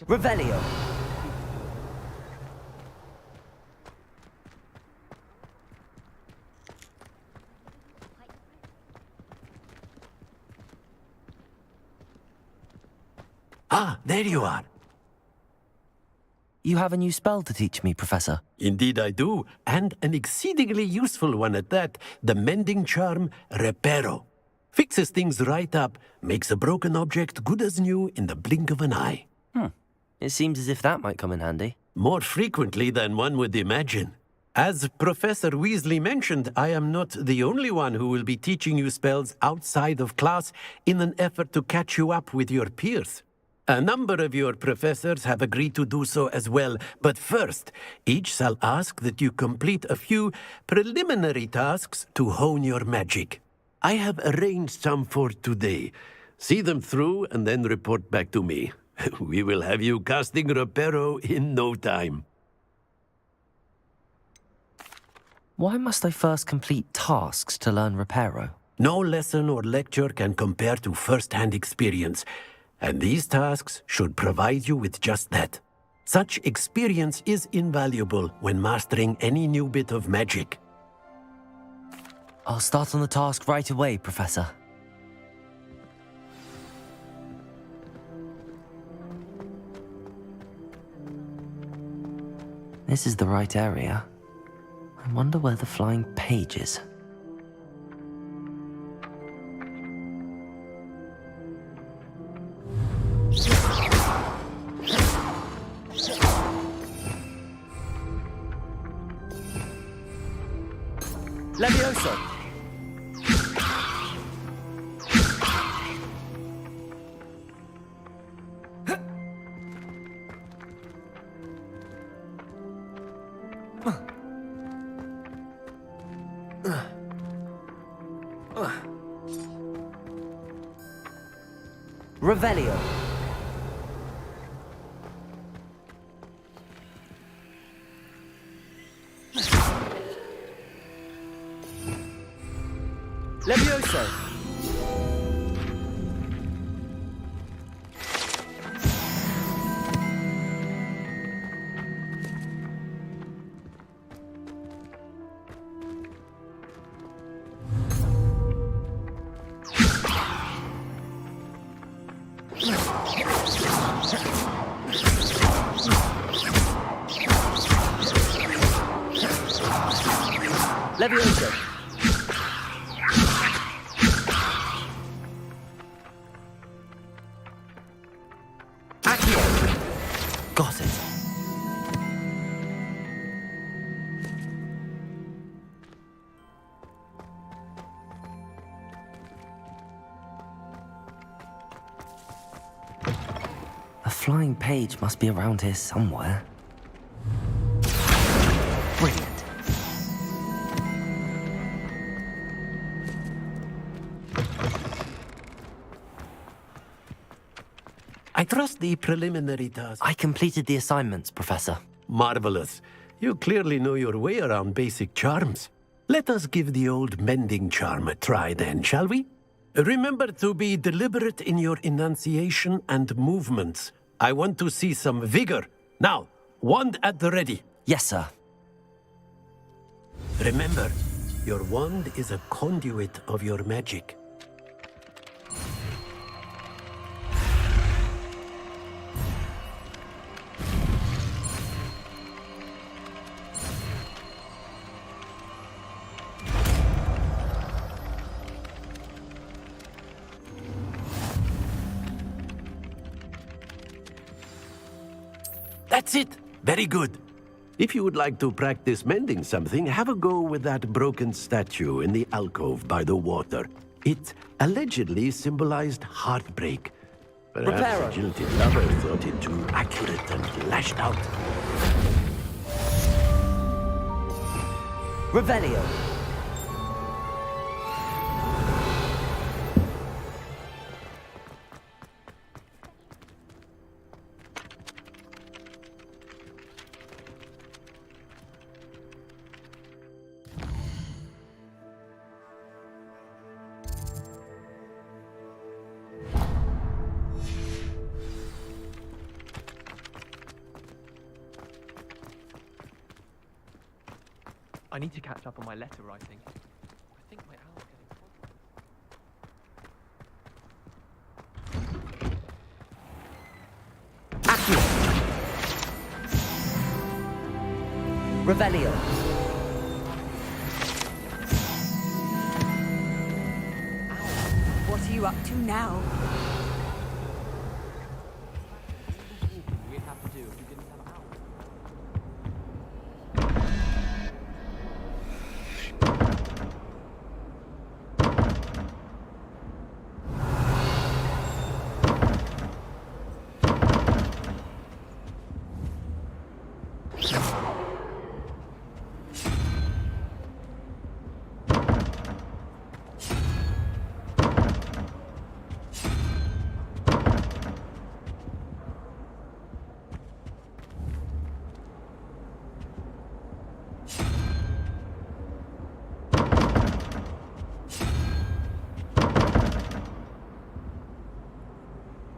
Revelio. Ah, there you are. You have a new spell to teach me, Professor. Indeed I do, and an exceedingly useful one at that. The mending charm, Reparo. Fixes things right up, makes a broken object good as new in the blink of an eye. It seems as if that might come in handy. More frequently than one would imagine. As Professor Weasley mentioned, I am not the only one who will be teaching you spells outside of class in an effort to catch you up with your peers. A number of your professors have agreed to do so as well, but first, each shall ask that you complete a few preliminary tasks to hone your magic. I have arranged some for today. See them through and then report back to me. We will have you casting Reparo in no time. Why must I first complete tasks to learn Reparo? No lesson or lecture can compare to first-hand experience. And these tasks should provide you with just that. Such experience is invaluable when mastering any new bit of magic. I'll start on the task right away, Professor. This is the right area. I wonder where the flying page is. Levioso! Revelio. Levioso. Leviosa. Accio. Got it. A flying page must be around here somewhere. Brilliant. I trust the preliminary task. I completed the assignments, Professor. Marvelous. You clearly know your way around basic charms. Let us give the old mending charm a try then, shall we? Remember to be deliberate in your enunciation and movements. I want to see some vigor. Now, wand at the ready. Yes, sir. Remember, your wand is a conduit of your magic. That's it. Very good. If you would like to practice mending something, have a go with that broken statue in the alcove by the water. It allegedly symbolized heartbreak. Perhaps Reparo. a jilted lover thought it too accurate and lashed out. Revelio. I need to catch up on my letter writing. I think my owl's getting Accio. Revelio. What are you up to now? we'd have to do if we didn't have owls.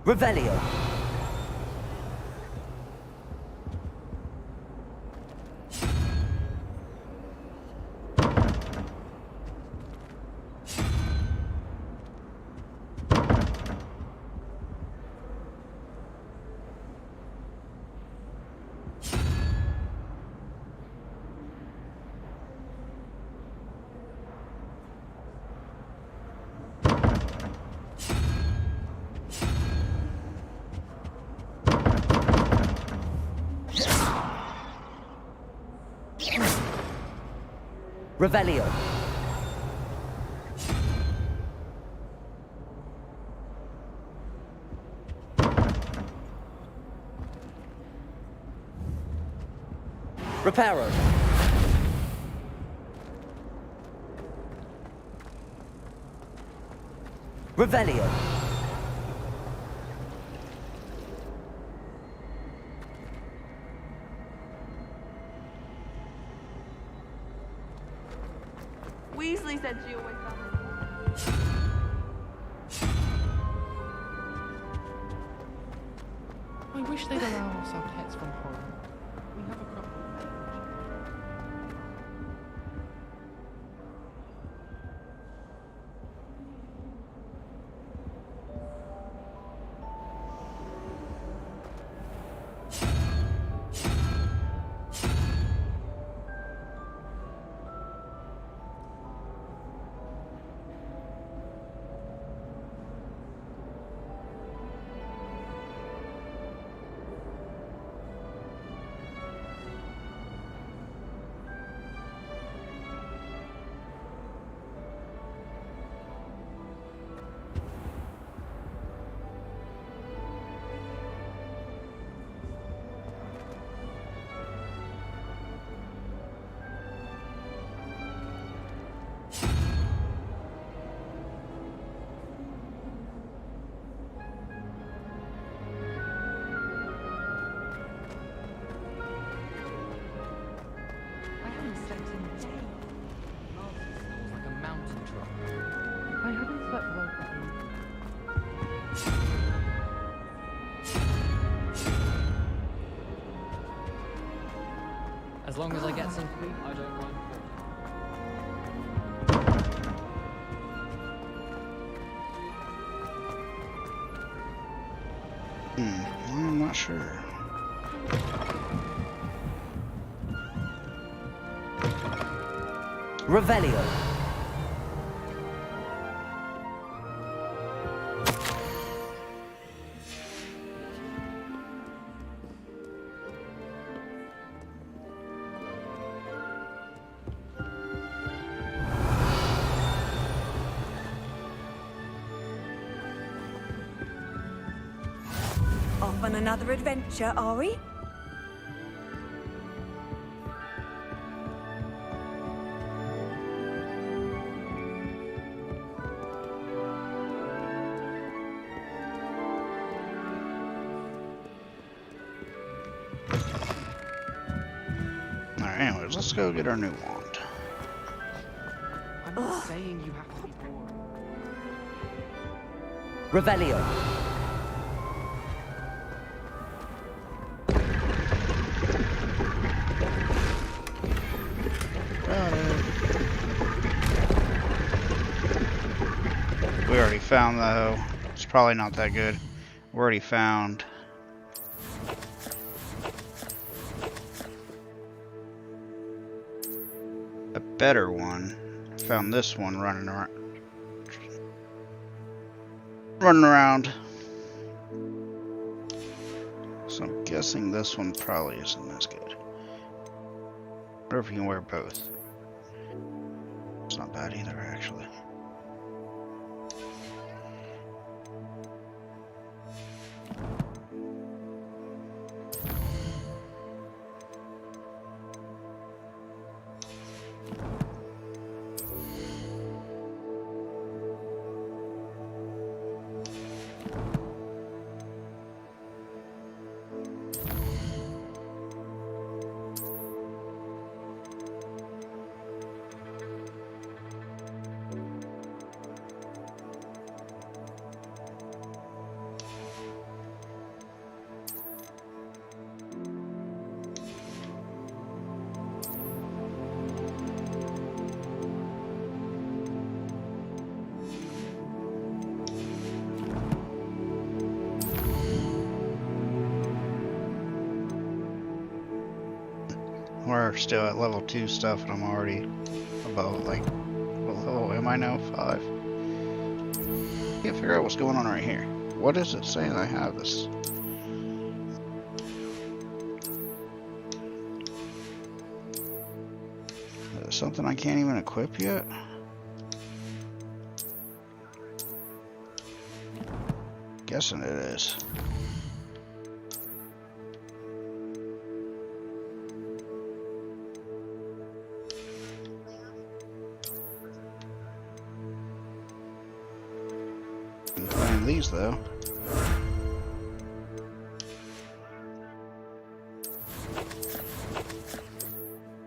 Revelio. Revelio. Reparo. Revelio. Weasley said she always found it. I wish they'd allow us our pets from home. We have a couple. As long as I get some sleep, I don't mind. I'm not sure. Revelio. Off on another adventure, are we? Alright, anyways, let's go get our new wand. I'm not saying you have to be boring. Revelio. We already found, though. It's probably not that good. We already found a better one. Found this one running around. So I'm guessing this one probably isn't as good. Or if you can wear both. It's not bad either, actually. We're still at level 2 stuff, and I'm already about, like, well, am I now 5? Can't figure out what's going on right here. What is it saying I have this? Is it something I can't even equip yet? Guessing it is. These though.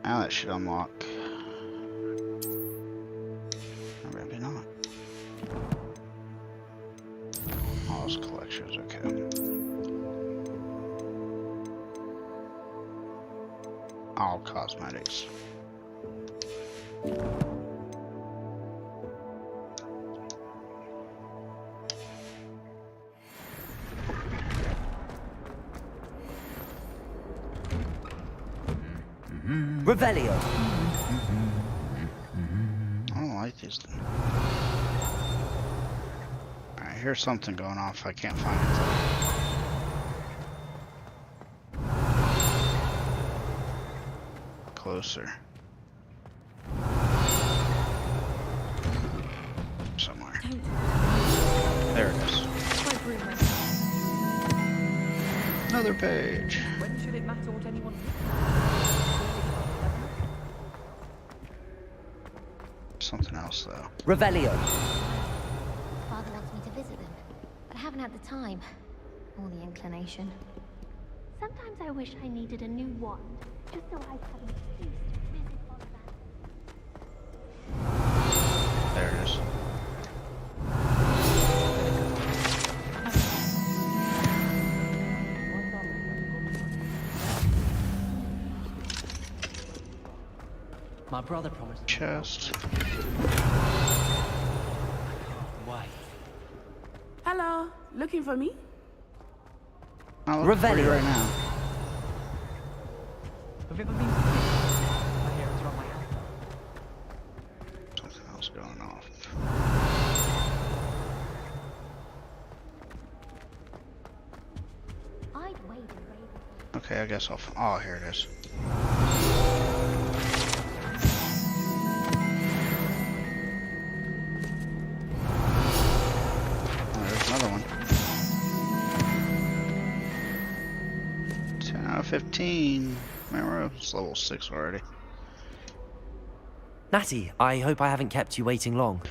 Now that should unlock. Or maybe not. All those collections, okay. All cosmetics. Revelio. I don't like these things. Alright, here's something going off. I can't find it. Closer. Somewhere. There it is. Another page. When should it matter what anyone... Something else though. Revelio. Father wants me to visit them, but I haven't had the time or the inclination. Sometimes I wish I needed a new wand, just so I'd have an excuse to visit Father Van. There it is. My brother promised. Chest. Why? Hello, looking for me? I'll look for you right now. Have you ever been to my hair is around my hand. Something else going off. Okay, I guess I'll. Oh, here it is. Oh, there's another one. 10 out of 15. Remember, it's level 6 already. Natty, I hope I haven't kept you waiting long.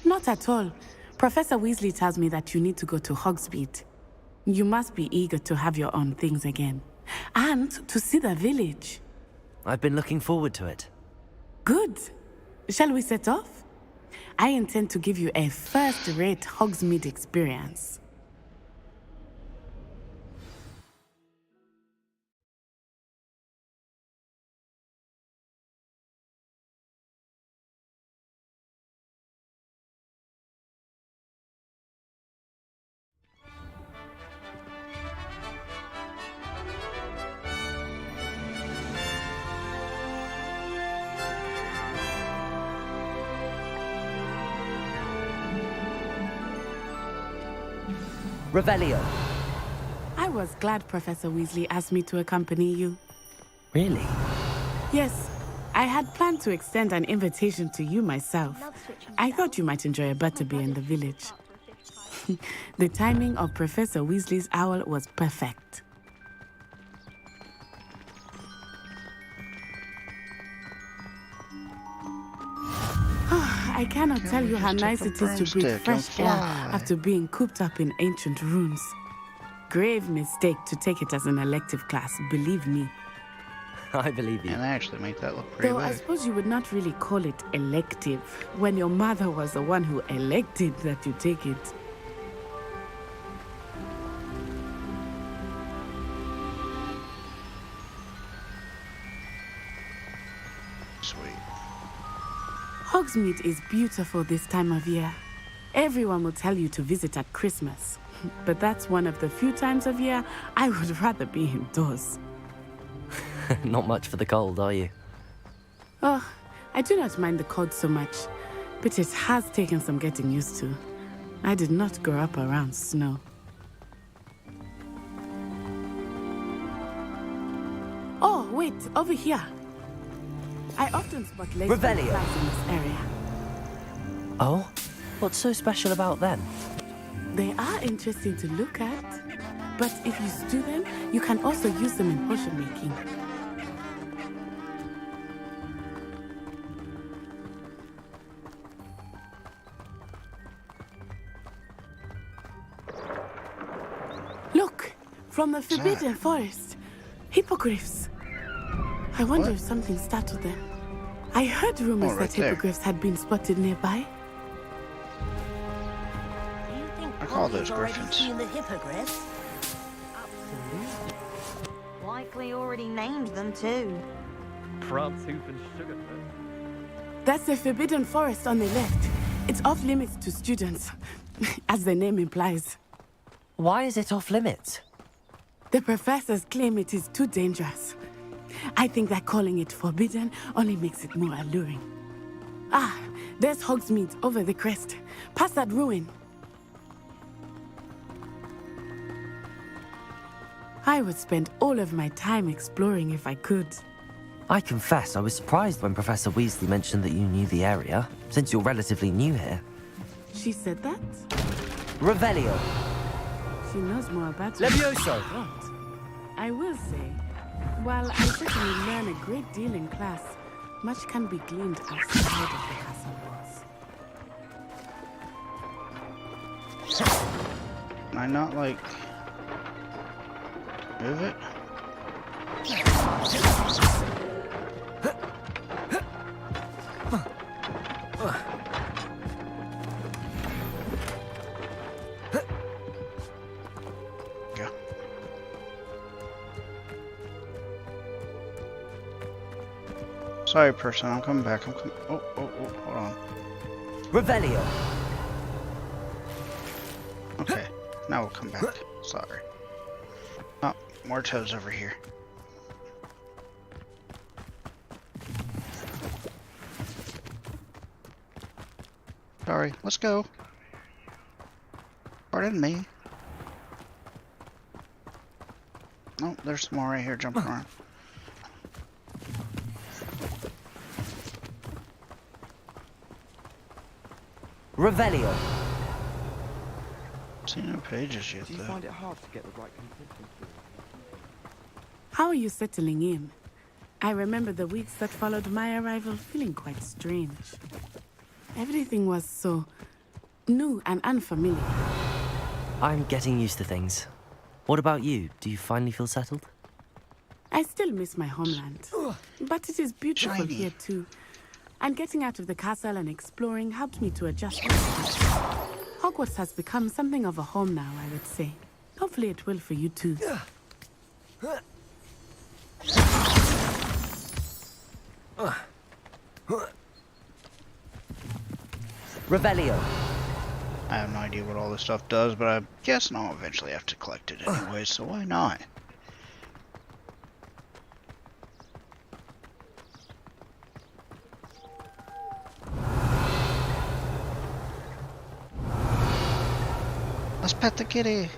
Not at all. Professor Weasley tells me that you need to go to Hogsmeade. You must be eager to have your own things again. And to see the village. I've been looking forward to it. Good. Shall we set off? I intend to give you a first-rate Hogsmeade experience. Revelio. I was glad Professor Weasley asked me to accompany you. Really? Yes, I had planned to extend an invitation to you myself. I thought you might enjoy a butterbeer in the village. The timing of Professor Weasley's owl was perfect. I cannot tell you how nice it is to breathe fresh air after being cooped up in ancient ruins. Grave mistake to take it as an elective class, believe me. I believe you. And I actually make that look pretty Though I big. suppose you would not really call it elective when your mother was the one who elected that you take it. Sweet. Hogsmeade is beautiful this time of year. Everyone will tell you to visit at Christmas. But that's one of the few times of year I would rather be indoors. Not much for the cold, are you? Oh, I do not mind the cold so much, but it has taken some getting used to. I did not grow up around snow. Oh, wait, over here. I often spot lace Revelio. flies in this area. Oh? What's so special about them? They are interesting to look at, but if you stew them, you can also use them in potion making. Look, from the Forbidden Forest, hippogriffs. I wonder if something startled them. I heard rumors right that there. hippogriffs had been spotted nearby. I call those Already griffins. seen the hippogriffs? Likely already named them too. Crabtooth and Sugarfoot. That's the Forbidden Forest on the left. It's off limits to students, as the name implies. Why is it off limits? The professors claim it is too dangerous. I think that calling it forbidden only makes it more alluring. Ah, there's Hogsmeade over the crest, past that ruin. I would spend all of my time exploring if I could. I confess I was surprised when Professor Weasley mentioned that you knew the area, since you're relatively new here. She said that? Revelio. She knows more about Levioso. What? I will say, while I certainly learn a great deal in class, much can be gleaned outside of the castle walls. Can I not, like, move it? Yeah. Sorry, person. I'm coming back. Oh, hold on. Revelio. Okay, now we'll come back. Sorry. Oh, more toads over here. Sorry, let's go. Pardon me. Oh, there's some more right here jumping around. Revelio. See no pages yet, Do you though. find it hard to get the right consistency? How are you settling in? I remember the weeks that followed my arrival feeling quite strange. Everything was so new and unfamiliar. I'm getting used to things. What about you? Do you finally feel settled? I still miss my homeland, but it is beautiful Shiny. here too. And getting out of the castle and exploring helped me to adjust. Hogwarts has become something of a home now, I would say. Hopefully it will for you too. Revelio. I have no idea what all this stuff does, but I guess I'll eventually have to collect it anyway, so why not? Let's pet the kitty.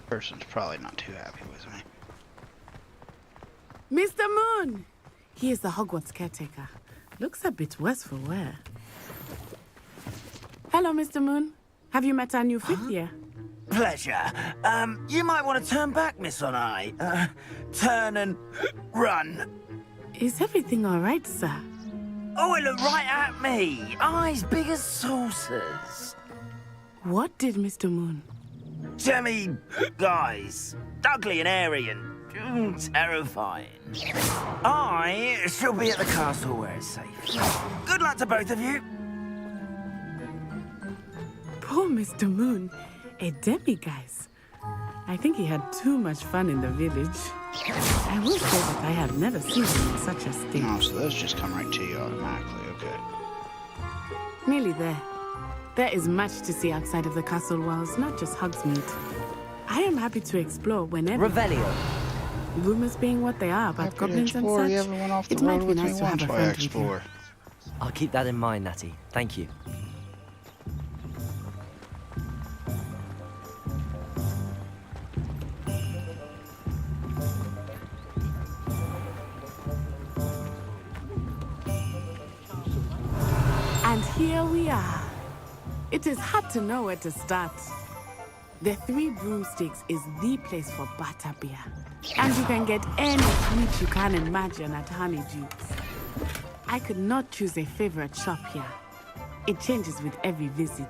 Person's probably not too happy with me. Mr. Moon! He is the Hogwarts caretaker. Looks a bit worse for wear. Hello, Mr. Moon. Have you met our new fifth year? Pleasure. You might want to turn back, Miss Onai. Turn and run. Is everything all right, sir? Oh, it looked right at me. Eyes big as saucers. What did Mr. Moon? Jemmy guys. Ugly and airy and terrifying. I shall be at the castle where it's safe. Good luck to both of you. Poor Mr. Moon. A demiguise. I think he had too much fun in the village. I will say that I have never seen him in such a state. Oh, so those just come right to you automatically, okay. Nearly there. There is much to see outside of the castle walls, not just Hogsmeade. I am happy to explore whenever. Revelio. Rumors being what they are about goblins and such, You ever went off the it might road be with me nice to have once a while I friend with you. explore. I'll keep that in mind, Natty. Thank you. And here we are. It is hard to know where to start. The Three Broomsticks is the place for butterbeer. And you can get any sweet you can imagine at Honeydukes. I could not choose a favorite shop here. It changes with every visit.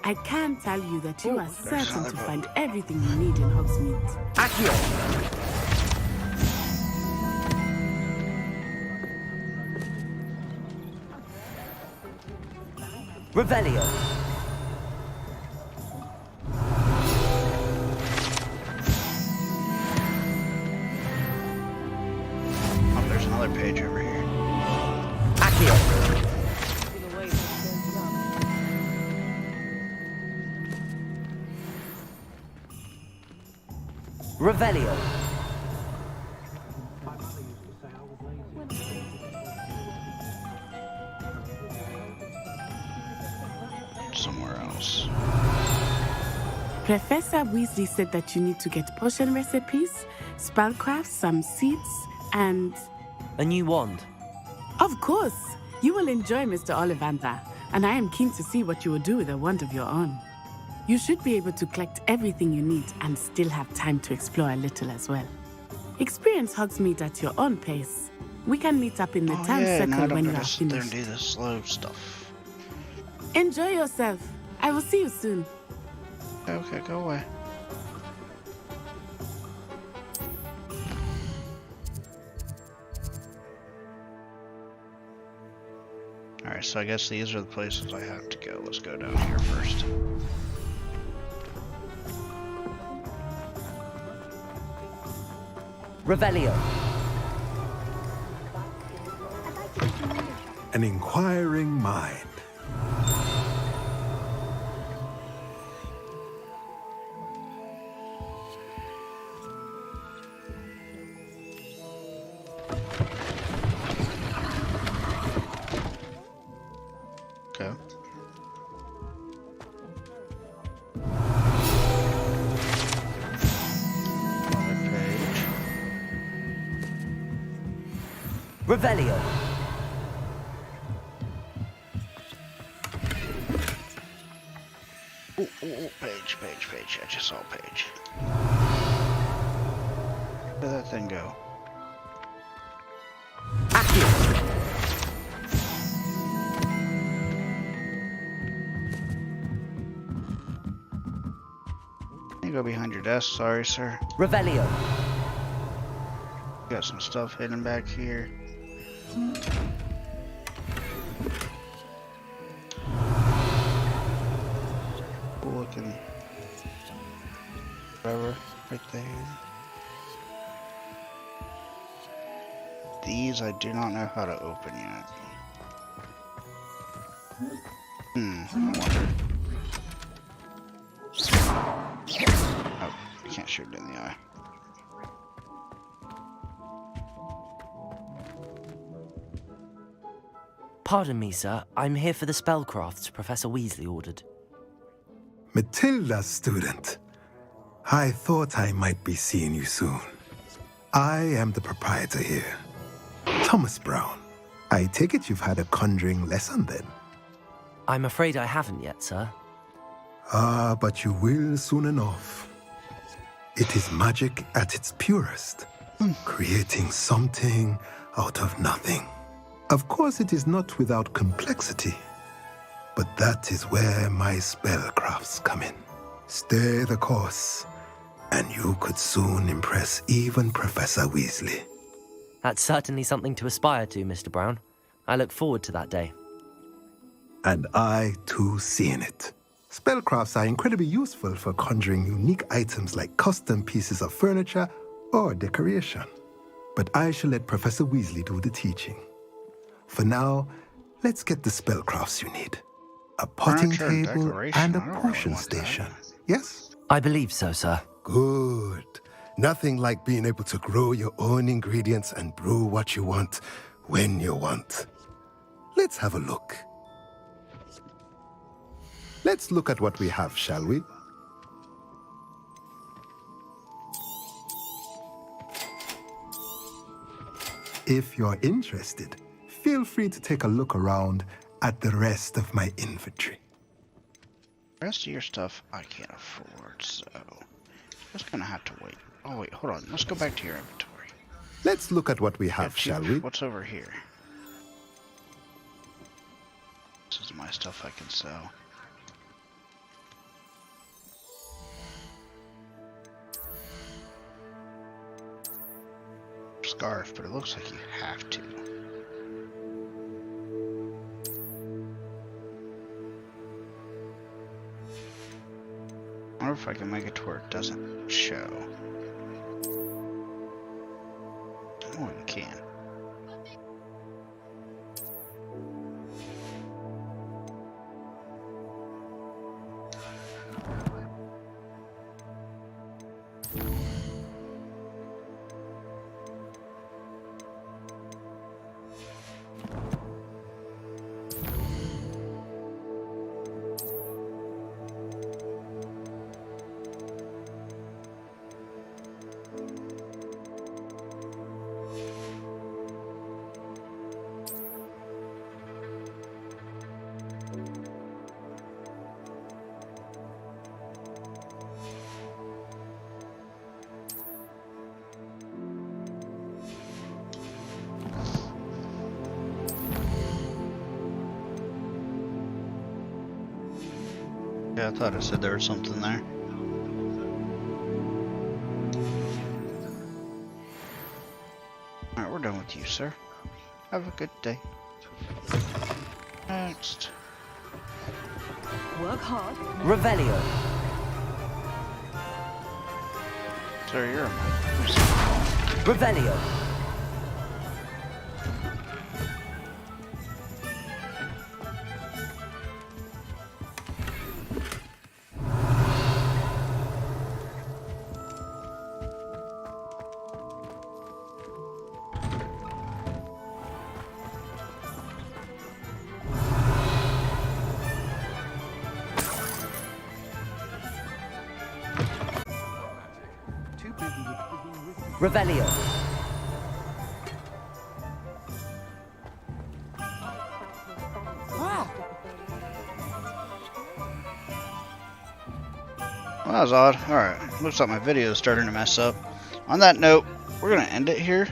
I can tell you that you are certain to find everything you need in Hogsmeade. Accio! Revelio. Oh, there's another page over here. Accio! Revelio. Somewhere else. Professor Weasley said that you need to get potion recipes, spellcraft, some seeds, and... A new wand. Of course! You will enjoy Mr. Ollivander, and I am keen to see what you will do with a wand of your own. You should be able to collect everything you need and still have time to explore a little as well. Experience Hogsmeade at your own pace. We can meet up in the town circle when you are sit there and finished. do the slow stuff. Enjoy yourself. I will see you soon. Okay, go away. Alright, so I guess these are the places I have to go. Let's go down here first. Revelio. An inquiring mind. Okay. Revelio. Ooh, page. I just saw a page. Where'd that thing go? You go behind your desk, sorry, sir. Revelio. Got some stuff hidden back here. Cool looking. Whatever, right there. These I do not know how to open yet. I wonder. Oh, I can't shoot it in the eye. Pardon me, sir. I'm here for the spellcrafts Professor Weasley ordered. Matilda's student. I thought I might be seeing you soon. I am the proprietor here, Thomas Brown. I take it you've had a conjuring lesson then? I'm afraid I haven't yet, sir. Ah, but you will soon enough. It is magic at its purest, creating something out of nothing. Of course, it is not without complexity, but that is where my spellcrafts come in. Stay the course, and you could soon impress even Professor Weasley. That's certainly something to aspire to, Mr. Brown. I look forward to that day. And I, too, see in it. Spellcrafts are incredibly useful for conjuring unique items like custom pieces of furniture or decoration. But I shall let Professor Weasley do the teaching. For now, let's get the spellcrafts you need. A potting table and a potion station. Yes? I believe so, sir. Good. Nothing like being able to grow your own ingredients and brew what you want when you want. Let's have a look. Let's look at what we have, shall we? If you're interested, feel free to take a look around at the rest of my inventory. The rest of your stuff I can't afford, so just gonna have to wait. Oh wait, hold on. Let's go back to your inventory. Let's look at what we have, shall we? What's over here? This is my stuff I can sell. Scarf, but it looks like you have to. I wonder if I can make it to where it doesn't show. Oh, you can. Yeah, I thought I said there was something there. Alright, we're done with you, sir. Have a good day. Next. Work hard. Revelio. Sir, you're a... Revelio. Revelio. Well, that was odd. Alright, looks like my video is starting to mess up. On that note, we're going to end it here.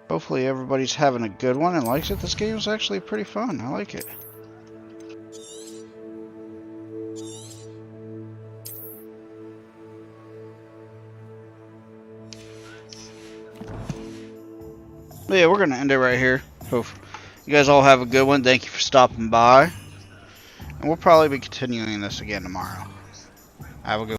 Hopefully everybody's having a good one and likes it. This game is actually pretty fun. I like it. But yeah, we're going to end it right here. Hope you guys all have a good one. Thank you for stopping by. And we'll probably be continuing this again tomorrow. Have a good one.